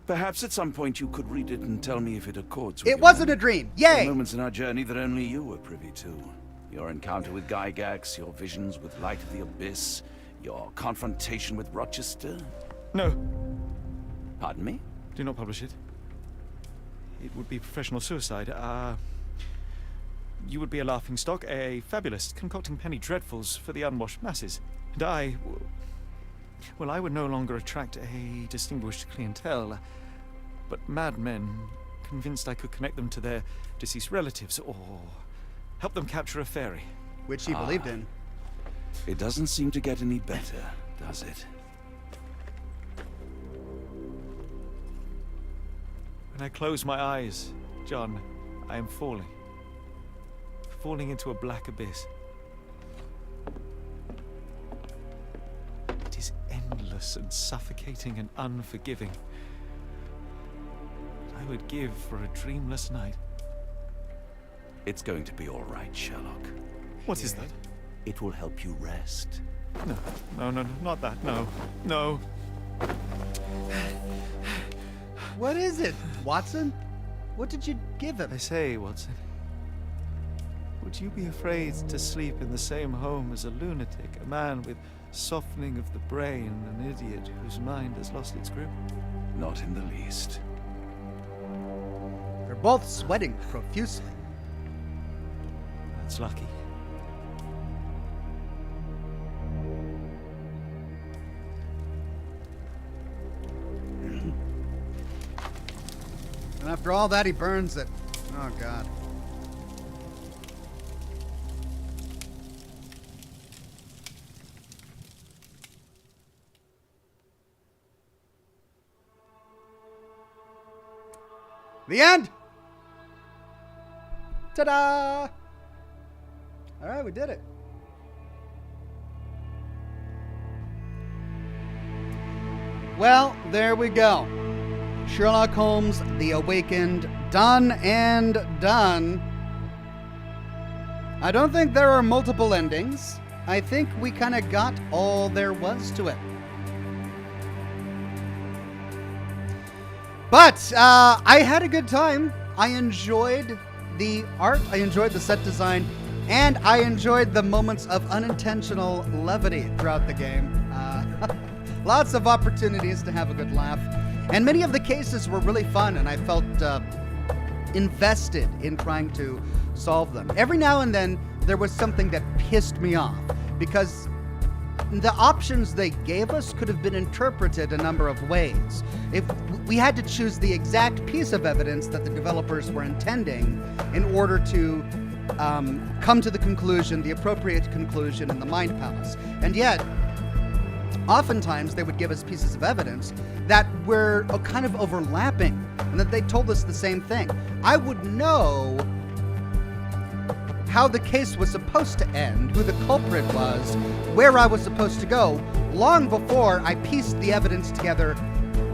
Speaker 3: Perhaps at some point you could read it and tell me if it accords with
Speaker 1: It
Speaker 3: your
Speaker 1: wasn't a
Speaker 3: memory.
Speaker 1: dream.
Speaker 3: There
Speaker 1: Yay!
Speaker 3: are moments in our journey that only you were privy to. Your encounter with Gygax, your visions with Light of the Abyss, your confrontation with Rochester.
Speaker 6: No,
Speaker 3: Pardon me?
Speaker 6: do not publish it. It would be professional suicide. You would be a laughingstock, a fabulist, concocting penny dreadfuls for the unwashed masses. And I would no longer attract a distinguished clientele, but madmen convinced I could connect them to their deceased relatives or help them capture a fairy.
Speaker 1: Which he believed in.
Speaker 3: It doesn't seem to get any better, does it?
Speaker 6: When I close my eyes, John, I am falling. Falling into a black abyss. It is endless and suffocating and unforgiving. I would give for a dreamless night.
Speaker 3: It's going to be all right, Sherlock.
Speaker 6: What is that?
Speaker 3: It will help you rest.
Speaker 6: No, not that. No.
Speaker 1: What is it, Watson? What did you give him?
Speaker 6: I say, Watson, would you be afraid to sleep in the same home as a lunatic, a man with softening of the brain, an idiot whose mind has lost its grip?
Speaker 3: Not in the least.
Speaker 1: They're both sweating profusely.
Speaker 6: That's lucky.
Speaker 1: And after all that, he burns it. Oh, God. The end! Ta-da! All right, we did it. Well, there we go. Sherlock Holmes, The Awakened, done and done. I don't think there are multiple endings. I think we kind of got all there was to it. But I had a good time. I enjoyed the art, I enjoyed the set design, and I enjoyed the moments of unintentional levity throughout the game. Lots of opportunities to have a good laugh. And many of the cases were really fun, and I felt invested in trying to solve them. Every now and then, there was something that pissed me off, because the options they gave us could have been interpreted a number of ways. If we had to choose the exact piece of evidence that the developers were intending in order to come to the conclusion, the appropriate conclusion in the Mind Palace. And yet, oftentimes they would give us pieces of evidence that were kind of overlapping, and that they told us the same thing. I would know how the case was supposed to end, who the culprit was, where I was supposed to go, long before I pieced the evidence together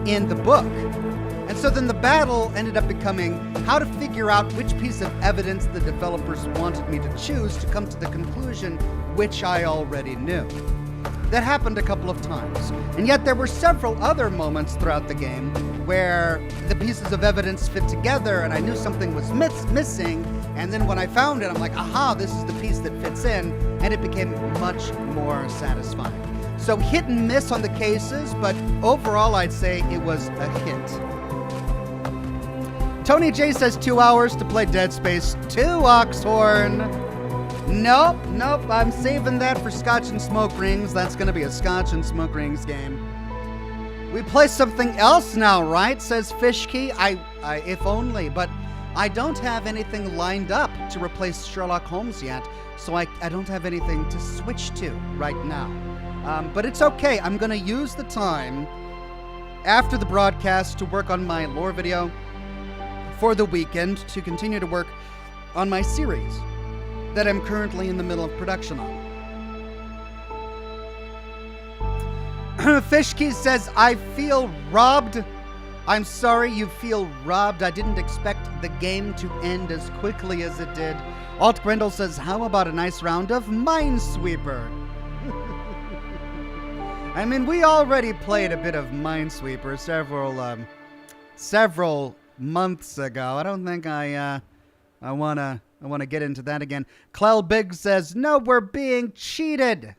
Speaker 1: in the book. And so then the battle ended up becoming how to figure out which piece of evidence the developers wanted me to choose to come to the conclusion which I already knew. That happened a couple of times. And yet there were several other moments throughout the game where the pieces of evidence fit together and I knew something was missing. And then when I found it, I'm like, aha, this is the piece that fits in. And it became much more satisfying. So hit and miss on the cases, but overall I'd say it was a hit. Tony J says 2 hours to play Dead Space 2, Oxhorn. Nope, I'm saving that for Scotch and Smoke Rings. That's going to be a Scotch and Smoke Rings game. We play something else now, right? Says Fishkey. I if only, but I don't have anything lined up to replace Sherlock Holmes yet, so I don't have anything to switch to right now. But it's okay. I'm going to use the time after the broadcast to work on my lore video for the weekend to continue to work on my series that I'm currently in the middle of production on. Fishkey says, I feel robbed. I'm sorry you feel robbed. I didn't expect the game to end as quickly as it did. Alt Grendel says, how about a nice round of Minesweeper? I mean, we already played a bit of Minesweeper several months ago. I don't think I want to get into that again. Clell Big says, no, we're being cheated.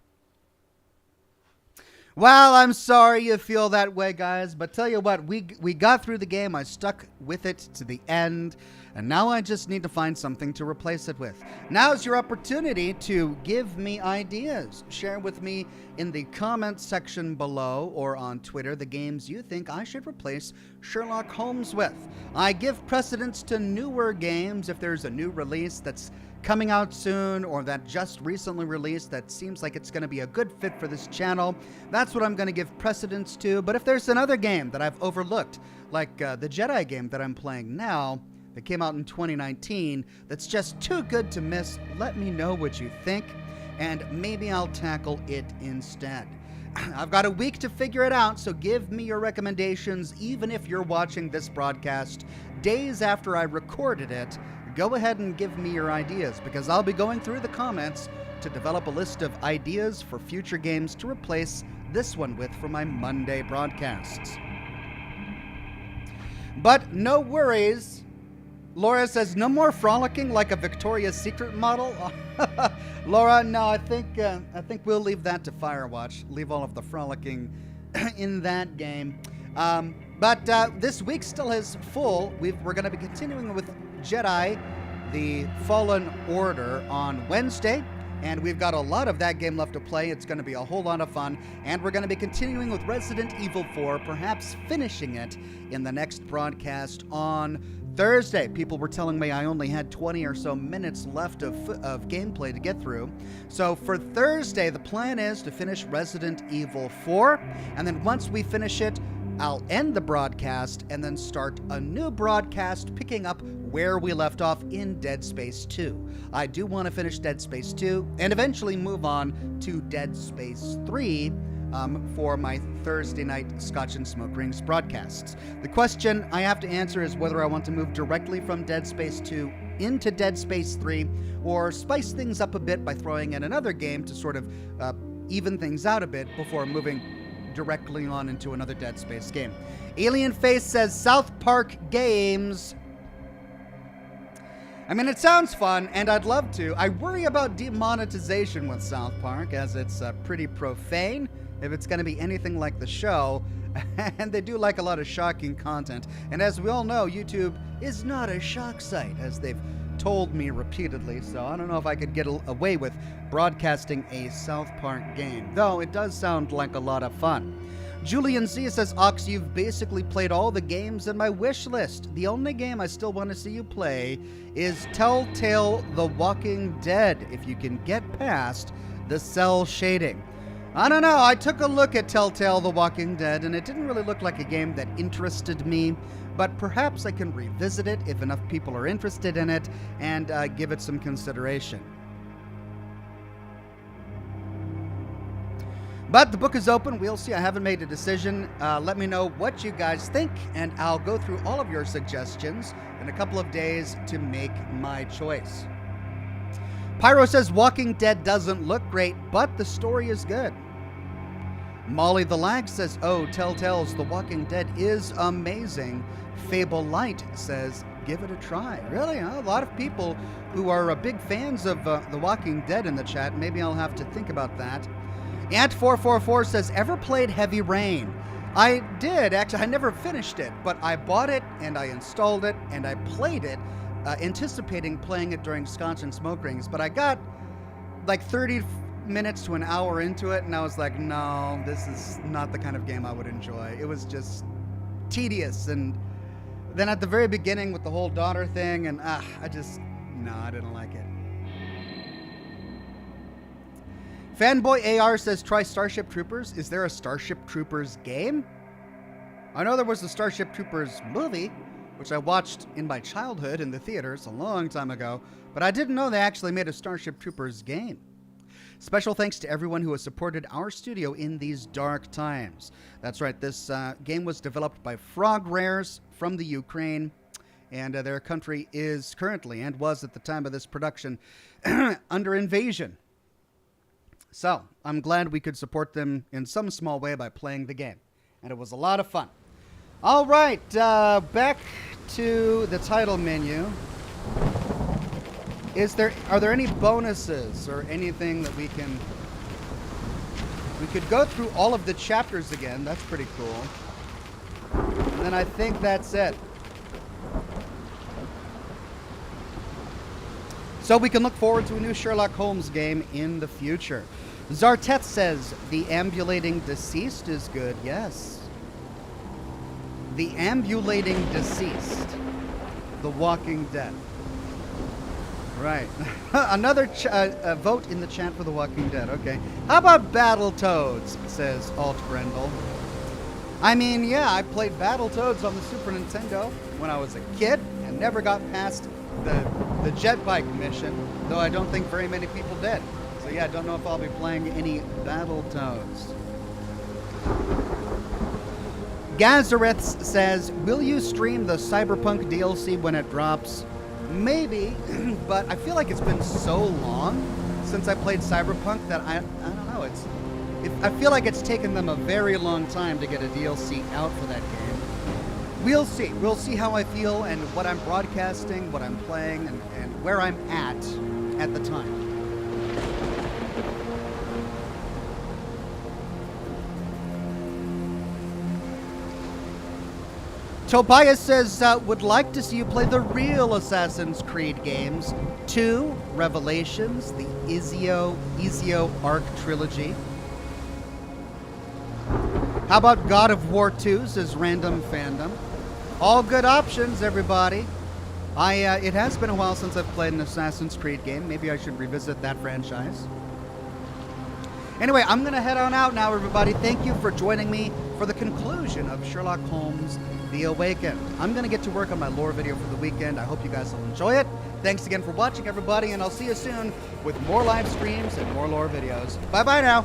Speaker 1: Well, I'm sorry you feel that way, guys, but tell you what, we got through the game. I stuck with it to the end, and now I just need to find something to replace it with. Now's your opportunity to give me ideas. Share with me in the comments section below or on Twitter the games you think I should replace Sherlock Holmes with. I give precedence to newer games if there's a new release that's coming out soon or that just recently released that seems like it's going to be a good fit for this channel. That's what I'm going to give precedence to. But if there's another game that I've overlooked, like the Jedi game that I'm playing now that came out in 2019 that's just too good to miss, let me know what you think and maybe I'll tackle it instead. I've got a week to figure it out, so give me your recommendations even if you're watching this broadcast days after I recorded it. Go ahead and give me your ideas, because I'll be going through the comments to develop a list of ideas for future games to replace this one with for my Monday broadcasts. But no worries. Laura says, no more frolicking like a Victoria's Secret model. Laura, no, I think we'll leave that to Firewatch. Leave all of the frolicking in that game. But this week still is full. We're going to be continuing with Jedi, the Fallen Order on Wednesday, and we've got a lot of that game left to play. It's going to be a whole lot of fun, and we're going to be continuing with Resident Evil 4, perhaps finishing it in the next broadcast on Thursday. People were telling me I only had 20 or so minutes left of gameplay to get through. So for Thursday, the plan is to finish Resident Evil 4, and then once we finish it, I'll end the broadcast and then start a new broadcast picking up where we left off in Dead Space 2. I do want to finish Dead Space 2 and eventually move on to Dead Space 3 for my Thursday night Scotch and Smoke Rings broadcasts. The question I have to answer is whether I want to move directly from Dead Space 2 into Dead Space 3 or spice things up a bit by throwing in another game to sort of even things out a bit before moving directly on into another Dead Space game. Alien Face says South Park games. I mean, it sounds fun, and I'd love to. I worry about demonetization with South Park, as it's pretty profane, if it's going to be anything like the show, and they do like a lot of shocking content. And as we all know, YouTube is not a shock site, as they've told me repeatedly, so I don't know if I could get away with broadcasting a South Park game, though it does sound like a lot of fun. Julian Z says, Ox, you've basically played all the games in my wish list. The only game I still want to see you play is Telltale The Walking Dead, if you can get past the cell shading. I don't know, I took a look at Telltale The Walking Dead, and it didn't really look like a game that interested me, but perhaps I can revisit it if enough people are interested in it and give it some consideration. But the book is open. We'll see. I haven't made a decision. Let me know what you guys think, and I'll go through all of your suggestions in a couple of days to make my choice. Pyro says Walking Dead doesn't look great, but the story is good. Molly the Lag says, oh, Telltale's The Walking Dead is amazing. Fable Light says, give it a try. Really, huh? A lot of people who are big fans of The Walking Dead in the chat. Maybe I'll have to think about that. Ant444 says, ever played Heavy Rain? I did, actually. I never finished it, but I bought it, and I installed it, and I played it, anticipating playing it during Scotch and Smoke Rings, but I got like 30 minutes to an hour into it, and I was like, no, this is not the kind of game I would enjoy. It was just tedious, and then at the very beginning with the whole daughter thing, and I didn't like it. Fanboy AR says, try Starship Troopers. Is there a Starship Troopers game? I know there was a Starship Troopers movie, which I watched in my childhood in the theaters a long time ago, but I didn't know they actually made a Starship Troopers game. Special thanks to everyone who has supported our studio in these dark times. That's right, this game was developed by Frog Rares from the Ukraine, and their country is currently, and was at the time of this production, under invasion. So, I'm glad we could support them in some small way by playing the game. And it was a lot of fun. All right, back to the title menu. Are there any bonuses or anything that we could go through all of the chapters again. That's pretty cool. And then I think that's it. So we can look forward to a new Sherlock Holmes game in the future. Zartet says, the ambulating deceased is good. Yes. The ambulating deceased. The Walking Dead. Right. Another vote in the chat for The Walking Dead. Okay. How about Battletoads, says Alt Brendel. I mean, yeah, I played Battletoads on the Super Nintendo when I was a kid and never got past the jet bike mission, though I don't think very many people did. So yeah, I don't know if I'll be playing any Battletoads. Gazareth says, will you stream the Cyberpunk DLC when it drops? Maybe, but I feel like it's been so long since I played Cyberpunk that I don't know, I feel like it's taken them a very long time to get a DLC out for that game. We'll see. We'll see how I feel and what I'm broadcasting, what I'm playing, and where I'm at the time. Tobias says, would like to see you play the real Assassin's Creed games. 2, Revelations, the Ezio Arc Trilogy. How about God of War 2, says Random Fandom. All good options, everybody. It has been a while since I've played an Assassin's Creed game. Maybe I should revisit that franchise. Anyway, I'm going to head on out now, everybody. Thank you for joining me for the conclusion of Sherlock Holmes The Awakened. I'm going to get to work on my lore video for the weekend. I hope you guys will enjoy it. Thanks again for watching, everybody, and I'll see you soon with more live streams and more lore videos. Bye-bye now.